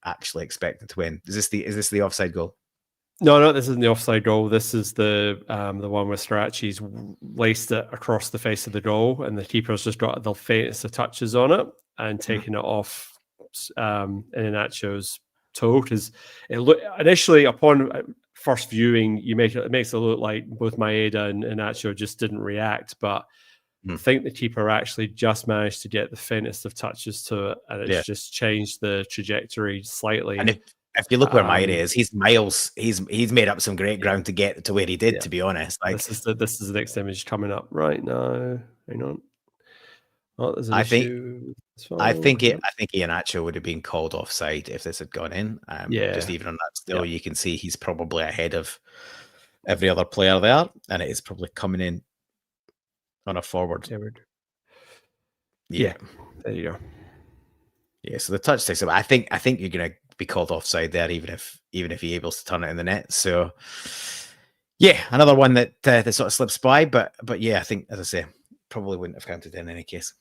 actually expecting to win. Is this the offside goal? No, this isn't the offside goal. This is the one where Strachey's laced it across the face of the goal, and the keeper's just got the faintest of touches on it and taken it off Iheanacho's toe, because it looked initially upon first viewing, it makes it look like both Maeda and Iheanacho just didn't react, but I think the keeper actually just managed to get the faintest of touches to it, and it's just changed the trajectory slightly. And if you look where Maeda is, he's miles. He's made up some great ground to get to where he did. To be honest, this is the next image coming up right now. Hang on. Oh, there's an issue. I think Iheanacho would have been called offside if this had gone in. Just even on that still, you can see he's probably ahead of every other player there, and it is probably coming in on a forward. Yeah, there you go. Yeah, so the touch takes it. I think you're gonna be called offside there, even if you're able to turn it in the net. So yeah, another one that sort of slips by, but yeah, I think, as I say, probably wouldn't have counted in any case.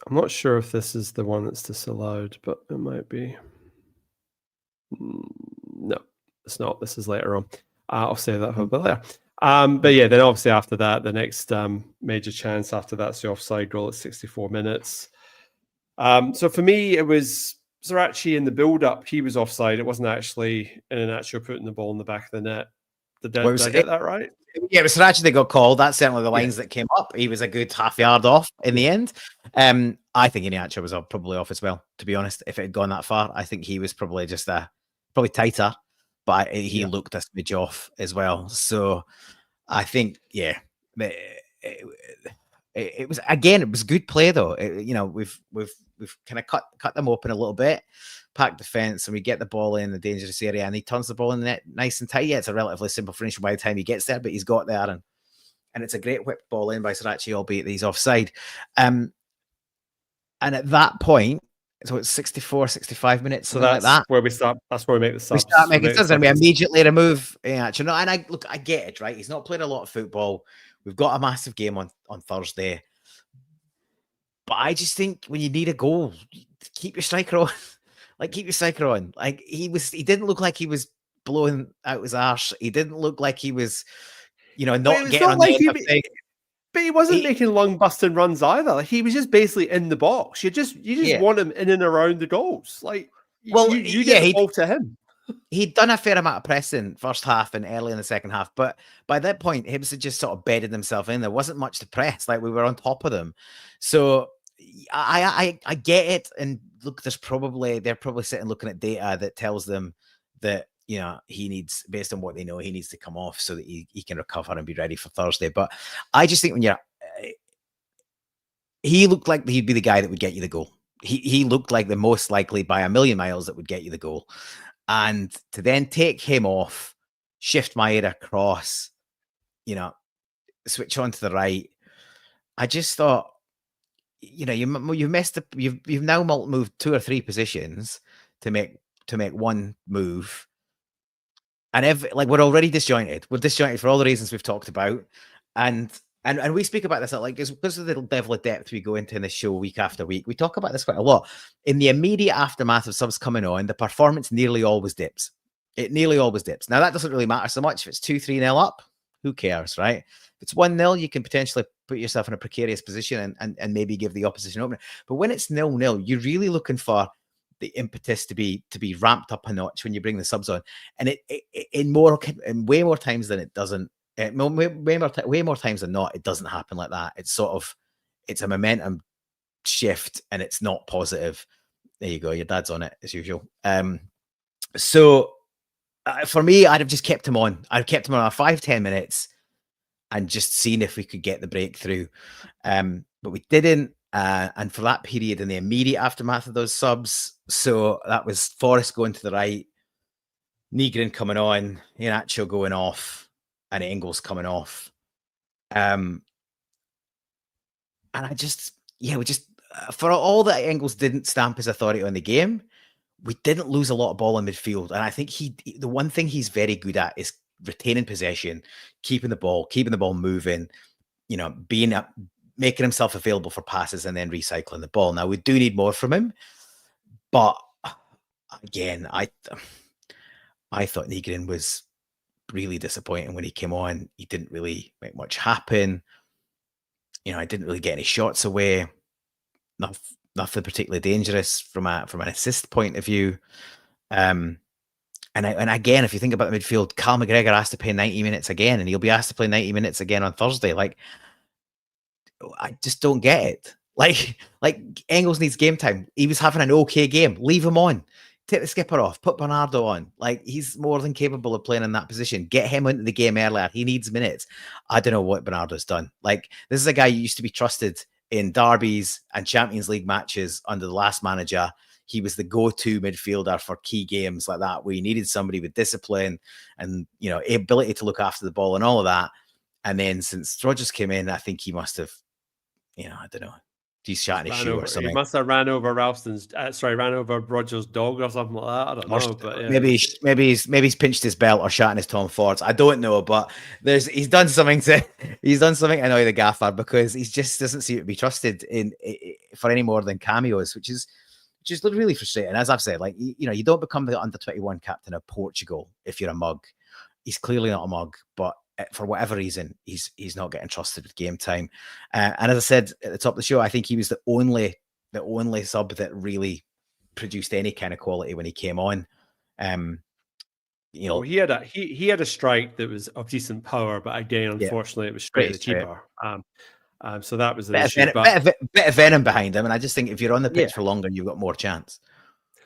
I'm not sure if this is the one that's disallowed, but it might be. No, it's not. This is later on. I'll say that a bit later. But yeah, then obviously after that, the next major chance after that's the offside goal at 64 minutes. So for me, it was Strachey in the build-up. He was offside. It wasn't actually Iheanacho putting the ball in the back of the net. Did I get that right? Yeah, it was Strachey that got called. That's certainly the lines that came up. He was a good half yard off in the end. I think Iheanacho was probably off as well, to be honest. If it had gone that far, I think he was probably just probably tighter, but he looked a smidge off as well. So I think, yeah, it was good play though. We've kind of cut them open a little bit, packed the fence, and we get the ball in the dangerous area, and he turns the ball in the net nice and tight. Yeah, it's a relatively simple finish by the time he gets there, but he's got there, and it's a great whipped ball in by Strachey, albeit he's offside. And at that point, so it's 64, 65 minutes, so that's like that. Where we start. That's where we make the subs. We start making subs, and we immediately remove Iheanacho. No, and I get it, right? He's not played a lot of football. We've got a massive game on Thursday. But I just think when you need a goal, keep your striker on. Keep your striker on. He didn't look like he was blowing out his arse. He didn't look like he was, not getting on the end of things. But he wasn't making long busting runs either. He was just basically in the box. You just want him in and around the goals. You get the ball to him. He'd done a fair amount of pressing first half and early in the second half, but by that point, Hibs had just sort of bedded himself in. There wasn't much to press. We were on top of them. So I get it. And look, they're probably sitting looking at data that tells them that, he needs, based on what they know, he needs to come off so that he can recover and be ready for Thursday. But I just think he looked like he'd be the guy that would get you the goal. He looked like the most likely by a million miles that would get you the goal. And to then take him off, shift Maeda across, switch on to the right. I just thought, you've messed up. You've now moved 2 or 3 positions to make one move, and we're already disjointed. We're disjointed for all the reasons we've talked about, and we speak about this because of the level of depth we go into in this show week after week. We talk about this quite a lot. In the immediate aftermath of subs coming on, the performance nearly always dips. It nearly always dips. Now, that doesn't really matter so much. If it's 2-3-0 up, who cares, right? If it's 1-0, you can potentially put yourself in a precarious position and maybe give the opposition opening. But when it's 0-0, you're really looking for the impetus to be ramped up a notch when you bring the subs on. And in way more times than it doesn't. Way more times than not, it doesn't happen like that. It's a momentum shift, and it's not positive. There you go. Your dad's on it as usual. So for me, I'd have just kept him on. I'd kept him on 5-10 minutes and just seen if we could get the breakthrough. But we didn't. And for that period in the immediate aftermath of those subs, so that was Forrest going to the right, Nygren coming on, Iheanacho going off, and Engels coming off. And we just, for all that Engels didn't stamp his authority on the game, we didn't lose a lot of ball in midfield. And I think the one thing he's very good at is retaining possession, keeping the ball moving, making himself available for passes and then recycling the ball. Now, we do need more from him. But again, I thought Nygren was really disappointing when he came on. He didn't really make much happen. I didn't really get any shots away. Nothing particularly dangerous from an assist point of view. And again, if you think about the midfield, Cal McGregor asked to play 90 minutes again, and he'll be asked to play 90 minutes again on Thursday. Like, I just don't get it. Like Engels needs game time. He was having an okay game. Leave him on. Take the skipper off. Put Bernardo on. Like, he's more than capable of playing in that position. Get him into the game earlier. He needs minutes. I don't know what Bernardo's done. Like, this is a guy who used to be trusted in derbies and Champions League matches under the last manager. He was the go-to midfielder for key games like that, where you needed somebody with discipline and, ability to look after the ball and all of that. And then since Rodgers came in, I think he must have, I don't know, he's shot his shoe or something. He must have ran over Rodgers' dog or something like that. I don't know, but yeah. Maybe he's pinched his belt or shot in his Tom Fords. I don't know, but he's done something to annoy the gaffer, because he just doesn't seem to be trusted for any more than cameos, which is really frustrating. As I've said, like, you don't become the under-21 captain of Portugal if you're a mug. He's clearly not a mug, but for whatever reason, he's not getting trusted with game time. And as I said at the top of the show, I think he was the only sub that really produced any kind of quality when he came on. He had a strike that was of decent power, but again, unfortunately, it was straight at the keeper. So that was an issue. Bit of venom behind him, and I just think if you're on the pitch for longer, you've got more chance.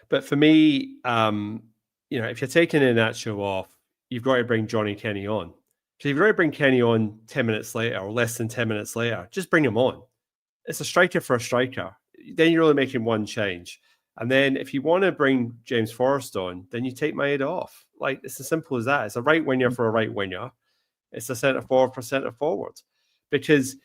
But for me, if you're taking Iheanacho off, you've got to bring Johnny Kenny on. So if you've got to bring Kenny on 10 minutes later or less than 10 minutes later, just bring him on. It's a striker for a striker. Then you're only making one change. And then if you want to bring James Forrest on, then you take Maeda off. Like, it's as simple as that. It's a right winger for a right winger. It's a centre forward for centre forward. Because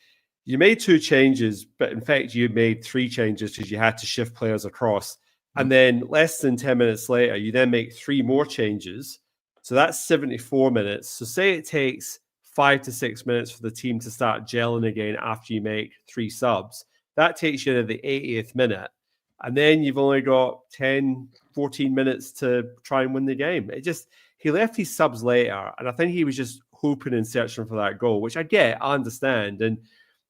you made 2 changes, but in fact, you made 3 changes because you had to shift players across. And then less than 10 minutes later, you then make 3 more changes. So that's 74 minutes. So say it takes 5 to 6 minutes for the team to start gelling again after you make 3 subs. That takes you to the 80th minute. And then you've only got 10, 14 minutes to try and win the game. He left his subs later, and I think he was just hoping and searching for that goal, which I understand. And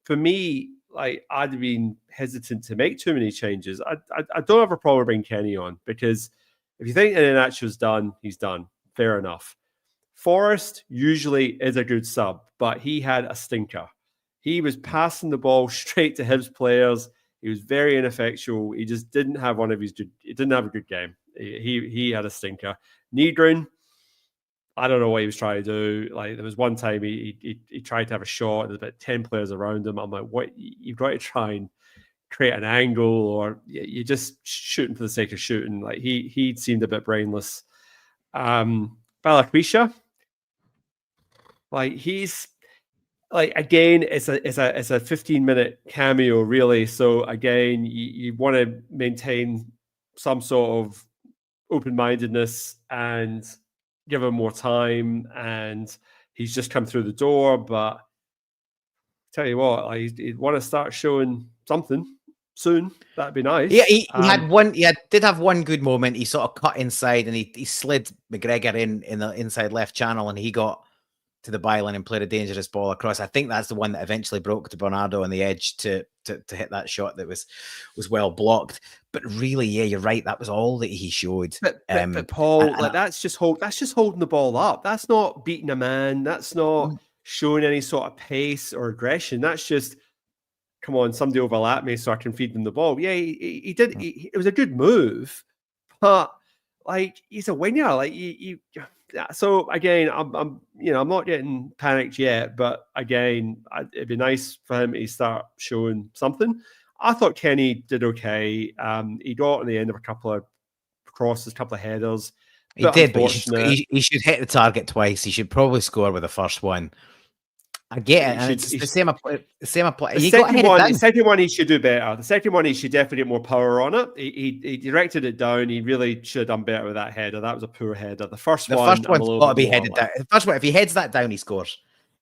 for me, like, I'd have been hesitant to make too many changes. I don't have a problem bringing Kenny on, because if you think Iheanacho's done, he's done. Fair enough. Forrest usually is a good sub, but he had a stinker. He was passing the ball straight to Hibs players. He was very ineffectual. He just didn't have he didn't have a good game. He had a stinker. Nygren, I don't know what he was trying to do. Like, there was one time he tried to have a shot. There's about 10 players around him. I'm like, what? You've got to try and create an angle, or you're just shooting for the sake of shooting. Like, he seemed a bit brainless. Balikwisha, like, he's like, again, it's a 15-minute cameo, really. So again, you want to maintain some sort of open-mindedness and give him more time. And he's just come through the door, but tell you what, like, he'd want to start showing something soon. That'd be nice. Yeah, he had one. He did have one good moment. He sort of cut inside and he slid McGregor in the inside left channel, and he got to the byline and played a dangerous ball across. I think that's the one that eventually broke to Bernardo on the edge to hit that shot that was well blocked. But really, yeah, you're right. That was all that he showed. But Paul, that's just holding the ball up. That's not beating a man. That's not showing any sort of pace or aggression. That's just come on, somebody overlap me so I can feed them the ball. Yeah, he did. It was a good move, but like he's a winger. Like you. So again, I'm not getting panicked yet, but again, it'd be nice for him to start showing something. I thought Kenny did okay. He got on the end of a couple of crosses, a couple of headers. He did, but he should hit the target twice. He should probably score with the first one. I get it, and it's the same apply. The second one, he should do better. The second one, he should definitely get more power on it. He directed it down. He really should have done better with that header. That was a poor header. The first one's got to be headed down. The first one, if he heads that down, he scores.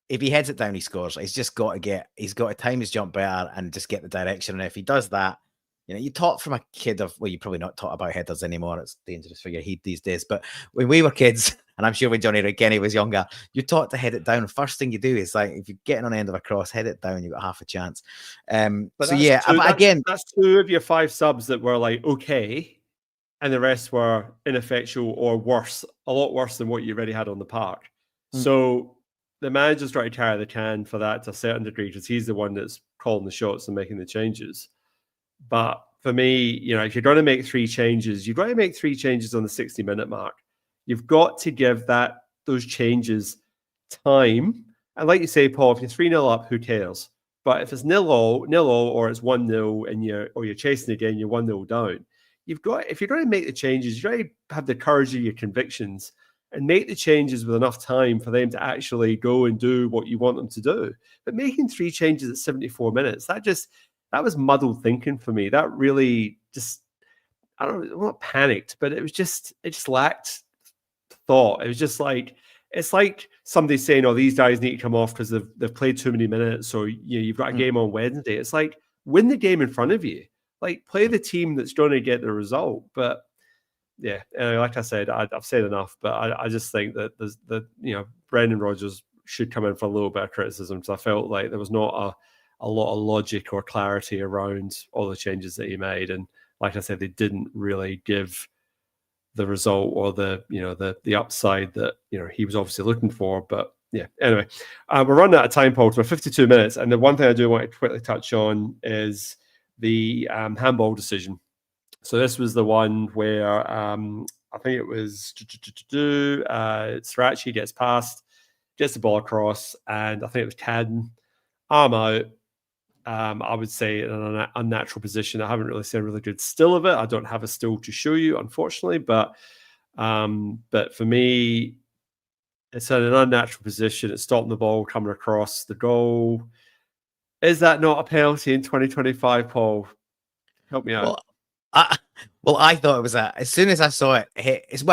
If he heads it down, he scores. He's got to time his jump better and just get the direction. And if he does that, you taught from a kid of, well, you're probably not taught about headers anymore. It's dangerous for your head these days. But when we were kids, and I'm sure when Johnny Kenny was younger, you're taught to head it down. First thing you do is like, if you're getting on the end of a cross, head it down, you've got half a chance. But again, that's 2 of your 5 subs that were like, okay. And the rest were ineffectual or worse, a lot worse than what you already had on the park. So the manager's trying to carry the can for that to a certain degree because he's the one that's calling the shots and making the changes. But for me, if you're going to make 3 changes, you've got to make 3 changes on the 60-minute mark. You've got to give those changes time. And like you say, Paul, if you're 3-0 up, who cares? But if it's 0-0 or it's 1-0 and you're chasing again, you're 1-0 down. If you're going to make the changes, you've got to have the courage of your convictions and make the changes with enough time for them to actually go and do what you want them to do. But making 3 changes at 74 minutes, that was muddled thinking for me. That really just, I don't know, not panicked, but it just lacked thought. It was just like, it's like somebody saying, oh, these guys need to come off because they've played too many minutes, or you've got a game on Wednesday. It's like, win the game in front of you. Like, play the team that's going to get the result. But yeah, like I said, I've said enough, but I just think that Brendan Rodgers should come in for a little bit of criticism, because I felt like there was not a lot of logic or clarity around all the changes that he made. And like I said, they didn't really give the result or the upside that he was obviously looking for. But yeah, anyway, we're running out of time, Paul. We're 52 minutes, and the one thing I do want to quickly touch on is the handball decision. So this was the one where I think it was Srirachi gets past, gets the ball across, and I think it was Cadden, arm out. I would say in an unnatural position. I haven't really seen a really good still of it. I don't have a still to show you, unfortunately, but for me, it's in an unnatural position. It's stopping the ball coming across the goal. Is that not a penalty in 2025, Paul? Help me out. I thought it was as soon as I saw it hit as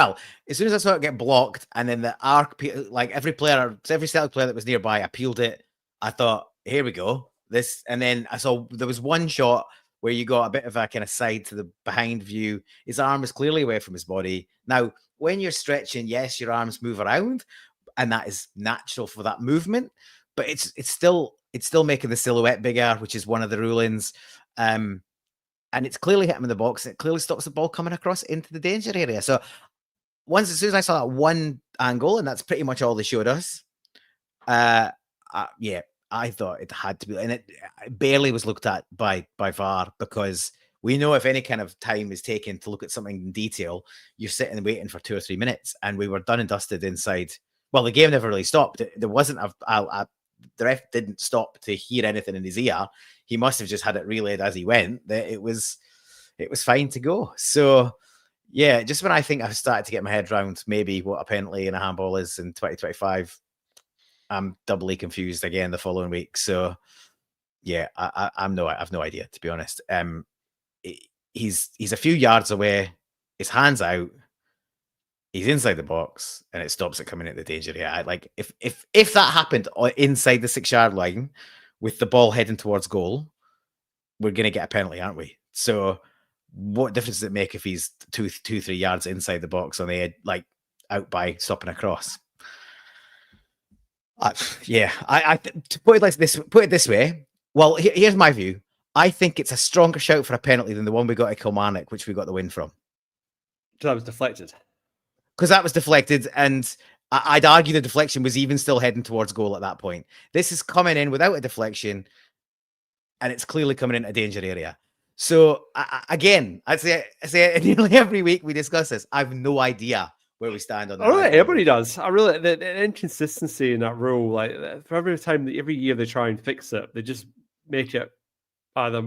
soon as I saw it get blocked, and then the arc, like every Celtic player that was nearby appealed it. I thought, here we go. And then I saw there was one shot where you got a bit of a kind of side to the behind view. His arm was clearly away from his body. Now, when you're stretching, yes, your arms move around, and that is natural for that movement, but it's still making the silhouette bigger, which is one of the rulings. And it's clearly hit him in the box. It clearly stops the ball coming across into the danger area. So as soon as I saw that one angle, and that's pretty much all they showed us, I thought it had to be, and it barely was looked at by VAR, because we know if any kind of time is taken to look at something in detail, you're sitting and waiting for 2 or 3 minutes, and we were done and dusted inside. Well, the game never really stopped. There wasn't the ref didn't stop to hear anything in his ear. He must have just had it relayed as he went. That it was fine to go. So yeah, just when I think I've started to get my head around maybe what a penalty in a handball is in 2025. I'm doubly confused again the following week. So yeah, I've no idea, to be honest. He's a few yards away, his hands out, he's inside the box, and it stops it coming into the danger area. Like if that happened inside the 6-yard line with the ball heading towards goal, we're gonna get a penalty, aren't we? So what difference does it make if he's 2-3 yards inside the box on the edge, like out by stopping a cross? To put it this way. Well, here's my view. I think it's a stronger shout for a penalty than the one we got at Kilmarnock, which we got the win from. So that was deflected. Because that was deflected, and I'd argue the deflection was even still heading towards goal at that point. This is coming in without a deflection. and it's clearly coming into a danger area. So again, I say nearly every week we discuss this. I have no idea where we stand on that. Everybody does. The inconsistency in that rule, like for every year they try and fix it, they just make it either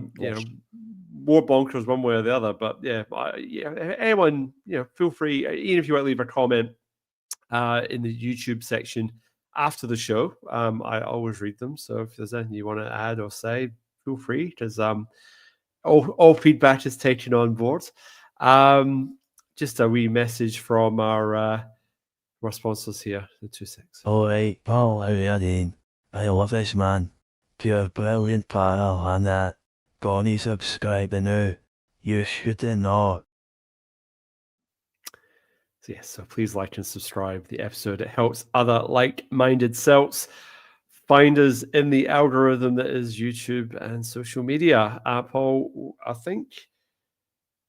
more bonkers one way or the other. But anyone, feel free, even if you want to leave a comment in the YouTube section after the show. I always read them, so if there's anything you want to add or say, feel free, because all feedback is taken on board. Just a wee message from our sponsors here, the 26. All right, Paul, how are you doing? I love this man. You're a brilliant pal, and go on, subscribe now. You should not. So yes, so please like and subscribe the episode. It helps other like-minded Celts find us in the algorithm that is YouTube and social media. Paul, I think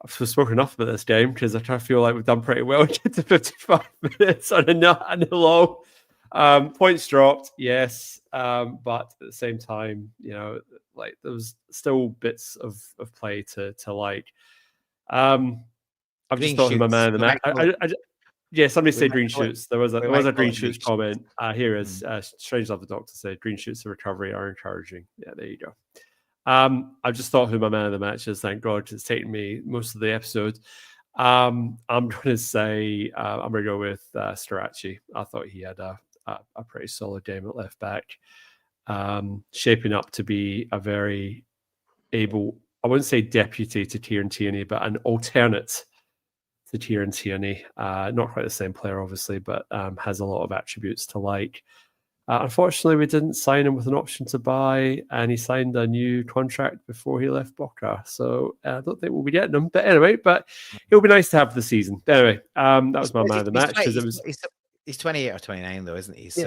I've spoken enough about this game because I feel like we've done pretty well to get to 55 minutes on a long. Points dropped, yes, but at the same time, there was still bits of play to like. I've just thought of my man in the match. Somebody said green shoots. There was a green shoots comment. Here is Strange Love the Doctor said green shoots of recovery are encouraging. Yeah, there you go. I've just thought who my man of the match is. Thank God, it's taken me most of the episode. I'm going to say I'm going to go with Strachey. I thought he had a pretty solid game at left back, shaping up to be a very able, I wouldn't say deputy to Kieran Tierney, but an alternate to Kieran Tierney. Not quite the same player, obviously, but has a lot of attributes to like. Unfortunately, we didn't sign him with an option to buy, and he signed a new contract before he left Boca. So I don't think we'll be getting him. But anyway, it'll be nice to have for the season. Anyway, that was my man of the match. He's 28 or 29, though, isn't he? Yeah.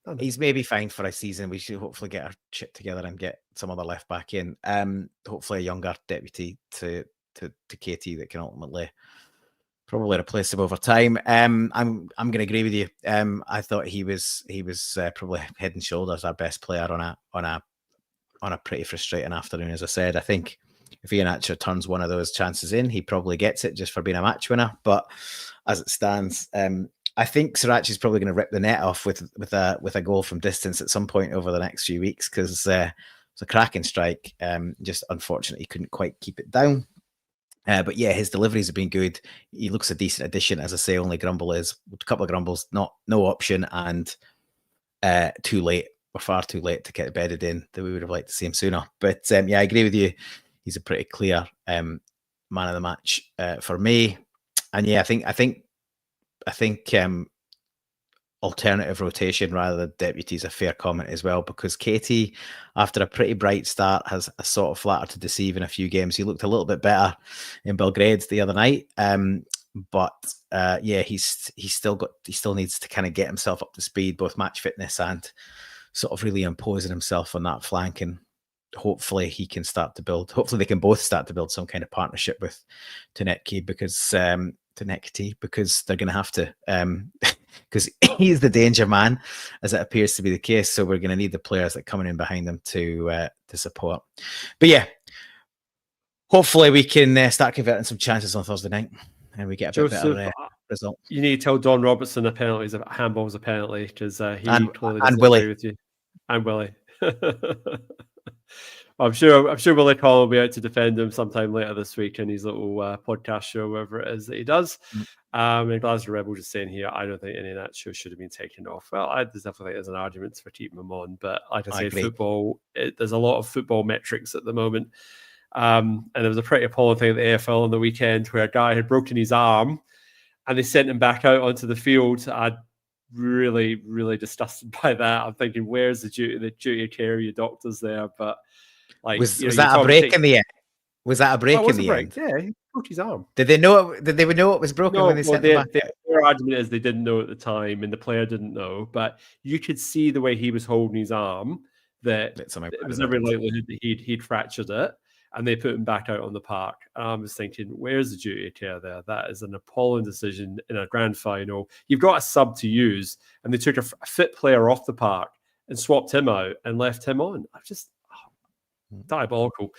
So he's maybe fine for a season. We should hopefully get our shit together and get some other left back in. Hopefully a younger deputy to Katie that can ultimately probably replace him over time. I'm going to agree with you. I thought he was probably head and shoulders our best player on a pretty frustrating afternoon. As I said, I think if Iheanacho turns one of those chances in, he probably gets it just for being a match winner. But as it stands, I think Sriracha's probably going to rip the net off with a goal from distance at some point over the next few weeks, because it's a cracking strike. Just unfortunately couldn't quite keep it down. But yeah, his deliveries have been good. He looks a decent addition. As I say, only grumble is a couple of grumbles, no option, and too late. We're far too late to get bedded in. That we would have liked to see him sooner. But I agree with you. He's a pretty clear man of the match for me. And yeah, I think alternative rotation rather than deputy is a fair comment as well, because Katie, after a pretty bright start, has a sort of flattered to deceive in a few games. He looked a little bit better in Belgrade the other night, but he still needs to kind of get himself up to speed, both match fitness and sort of really imposing himself on that flank. And hopefully he can start to build. Hopefully they can both start to build some kind of partnership with Tonetki, because they're going to have to, because he's the danger man, as it appears to be the case. So we're going to need the players that coming in behind them to support. But yeah, hopefully we can start converting some chances on Thursday night, and we get a bit better result. You need to tell Don Robertson a penalty is a handball is a penalty, because he clearly doesn't agree with you. And Willie. I'm sure Willie Call will be out to defend him sometime later this week in his little podcast show, wherever it is that he does. And Glasgow Rebel just saying here, I don't think any of that show should have been taken off. Well, I definitely think there's an argument for keeping him on, but like I say, football, there's a lot of football metrics at the moment. And there was a pretty appalling thing at the AFL on the weekend where a guy had broken his arm and they sent him back out onto the field. I'm really, really disgusted by that. I'm thinking, where's the duty of care of your doctors there? But was that a break in the end? Was that a break in the end? Yeah, he broke his arm. Did they know it was broken when they sent him back? Their argument is they didn't know at the time, and the player didn't know. But you could see the way he was holding his arm that it was every likelihood that he'd fractured it, and they put him back out on the park. And I was thinking, where's the duty of care there? That is an appalling decision in a grand final. You've got a sub to use, and they took a fit player off the park and swapped him out and left him on. diabolical.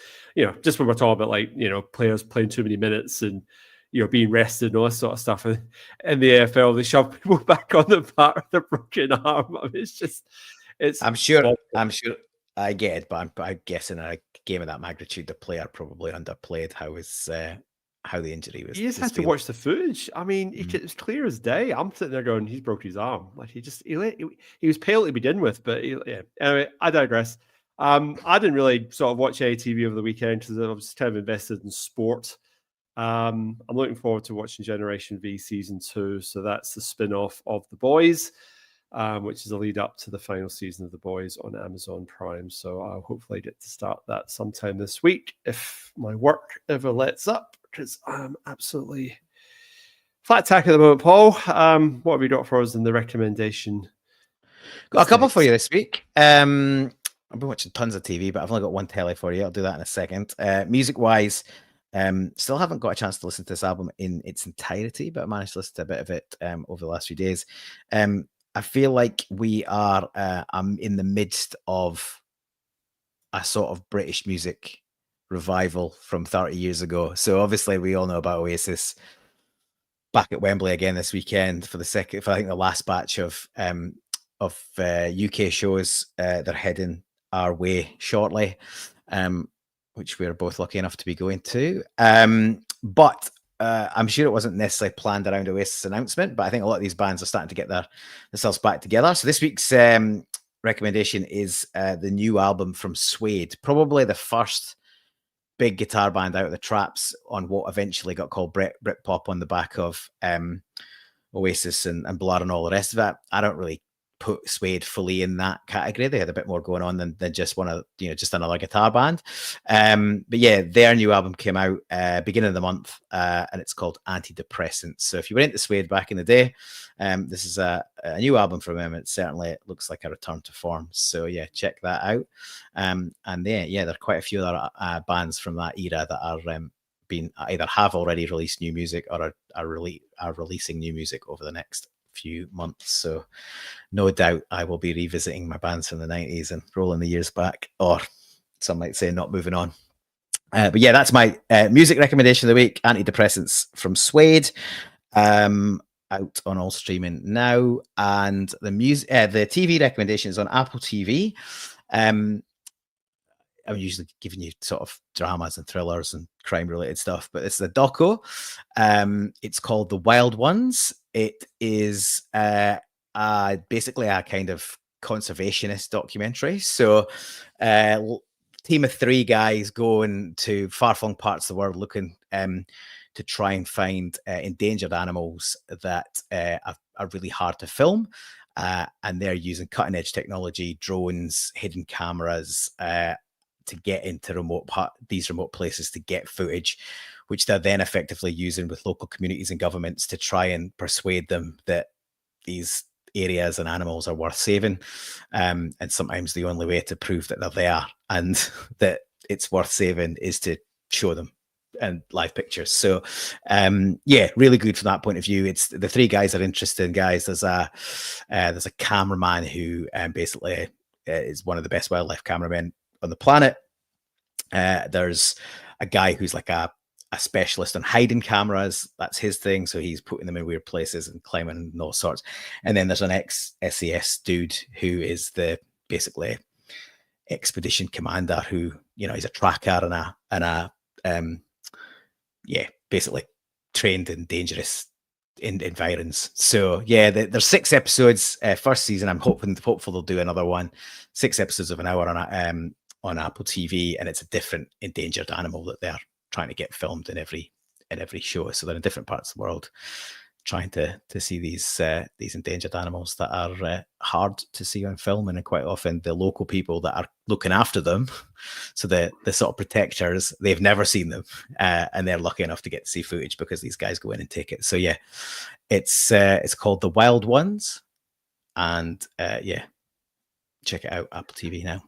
Just when we're talking about like players playing too many minutes and being rested and all this sort of stuff, and in the AFL they shove people back on the bar with a broken arm. I mean, I'm sure I get it, but I'm guessing in a game of that magnitude, the player probably underplayed how the injury was. You just had to watch the footage. I mean, it's clear as day. I'm sitting there going, he's broke his arm. Like he was pale to begin with, but yeah. Anyway, I digress. I didn't really sort of watch any TV over the weekend because I was kind of invested in sport. I'm looking forward to watching Generation V Season 2. So that's the spin-off of The Boys, which is a lead up to the final season of The Boys on Amazon Prime. So I'll hopefully get to start that sometime this week if my work ever lets up, because I'm absolutely flat tack at the moment. Paul, what have you got for us in the recommendation? Got a couple for you this week. I've been watching tons of TV, but I've only got one telly for you. I'll do that in a second. Music-wise, still haven't got a chance to listen to this album in its entirety, but I managed to listen to a bit of it over the last few days. I feel like we are in the midst of a sort of British music revival from 30 years ago. So obviously we all know about Oasis back at Wembley again this weekend for the last batch of UK shows. They're heading our way shortly, which we're both lucky enough to be going to. But I'm sure it wasn't necessarily planned around Oasis' announcement, but I think a lot of these bands are starting to get themselves back together. So this week's recommendation is the new album from Suede, probably the first big guitar band out of the traps on what eventually got called Britpop on the back of Oasis and Blur and all the rest of it. I don't really put Suede fully in that category. They had a bit more going on than just just another guitar band. But yeah, their new album came out beginning of the month, and it's called Antidepressants. So if you were into Suede back in the day, this is a new album from him. It certainly looks like a return to form. So yeah, check that out. And there are quite a few other bands from that era that are either have already released new music or are releasing new music over the next few months. So no doubt I will be revisiting my bands from the 90s and rolling the years back, or some might say not moving on. But yeah, that's my music recommendation of the week. Antidepressants from Suede, out on all streaming now. And the TV recommendation is on Apple TV. I'm usually giving you sort of dramas and thrillers and crime related stuff, but it's the doco. It's called The Wild Ones. It is basically a kind of conservationist documentary. So team of 3 guys going to far-flung parts of the world looking to try and find endangered animals that are really hard to film. And they're using cutting-edge technology, drones, hidden cameras, to get into these remote places to get footage, which they're then effectively using with local communities and governments to try and persuade them that these areas and animals are worth saving. And sometimes the only way to prove that they're there and that it's worth saving is to show them and live pictures. So really good from that point of view. It's the 3 guys are interesting guys. There's a cameraman who basically is one of the best wildlife cameramen on the planet. There's a guy who's like a specialist on hiding cameras. That's his thing. So he's putting them in weird places and climbing and all sorts. And then there's an ex-SAS dude who is the basically expedition commander who, he's a tracker and basically trained in dangerous environs. So yeah, there's 6 episodes. First season, I'm hopeful they'll do another one. 6 episodes of an hour on Apple TV, and it's a different endangered animal that they're trying to get filmed in every show. So they're in different parts of the world trying to see these endangered animals that are hard to see on film, and quite often the local people that are looking after them, so the sort of protectors, they've never seen them, and they're lucky enough to get to see footage because these guys go in and take it. So yeah, it's called The Wild Ones, and check it out, Apple TV now.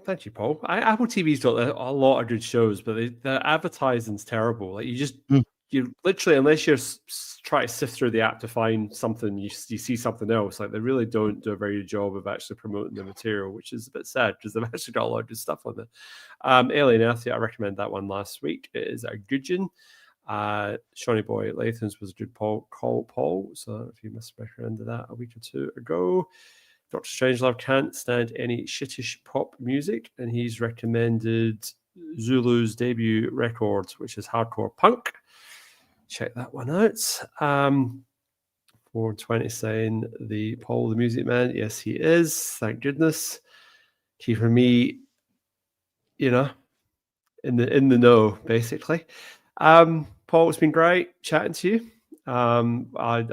Thank you, Paul. Apple TV's got a lot of good shows, but the advertising's terrible. Like you just you literally, unless you're trying to sift through the app to find something, you see something else. Like, they really don't do a very good job of actually promoting the material, which is a bit sad because they've actually got a lot of good stuff on it. Alien Earth, I recommend that one last week. It is a good one. Shawnee Boy Latham's was a good call, Paul. So if you must recommend that a week or two ago. Dr. Strangelove can't stand any shittish pop music, and he's recommended Zulu's debut record, which is hardcore punk. Check that one out. 420 saying Paul, the music man. Yes, he is. Thank goodness. Keeping me, in the know, basically. Paul, it's been great chatting to you. I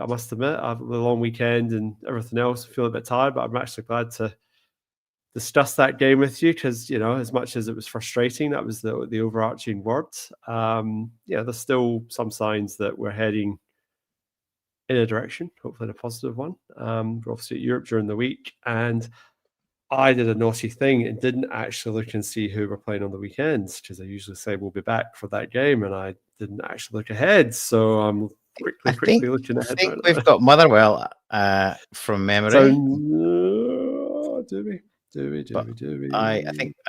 must admit, the long weekend and everything else, I feel a bit tired, but I'm actually glad to discuss that game with you because, as much as it was frustrating, that was the overarching word. There's still some signs that we're heading in a direction, hopefully a positive one. We're obviously at Europe during the week, and I did a naughty thing and didn't actually look and see who we're playing on the weekends because I usually say we'll be back for that game, and I didn't actually look ahead. So I'm quickly looking ahead. I think we've got Motherwell from memory. So, do we? I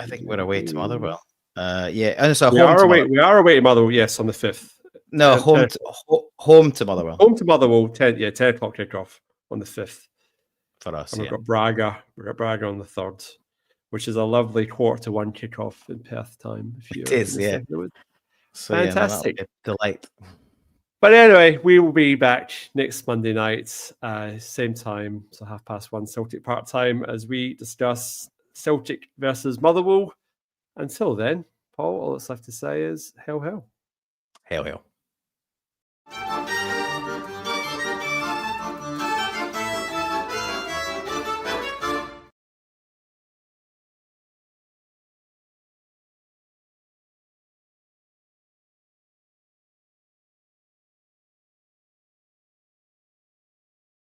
think we're away to Motherwell. And so we are away to Motherwell. Yes, on the 5th. No, home to Motherwell. Home to Motherwell. 10 o'clock kickoff on the 5th for us. And we've got Braga. We've got Braga on the 3rd, which is a lovely 1:45 kickoff in Perth time. It is, yeah. So, fantastic. Delight. But anyway, we will be back next Monday night, same time, so 1:30 Celtic part time, as we discuss Celtic versus Motherwell. Until then, Paul, all that's left to say is hail, hail. Hail, hail.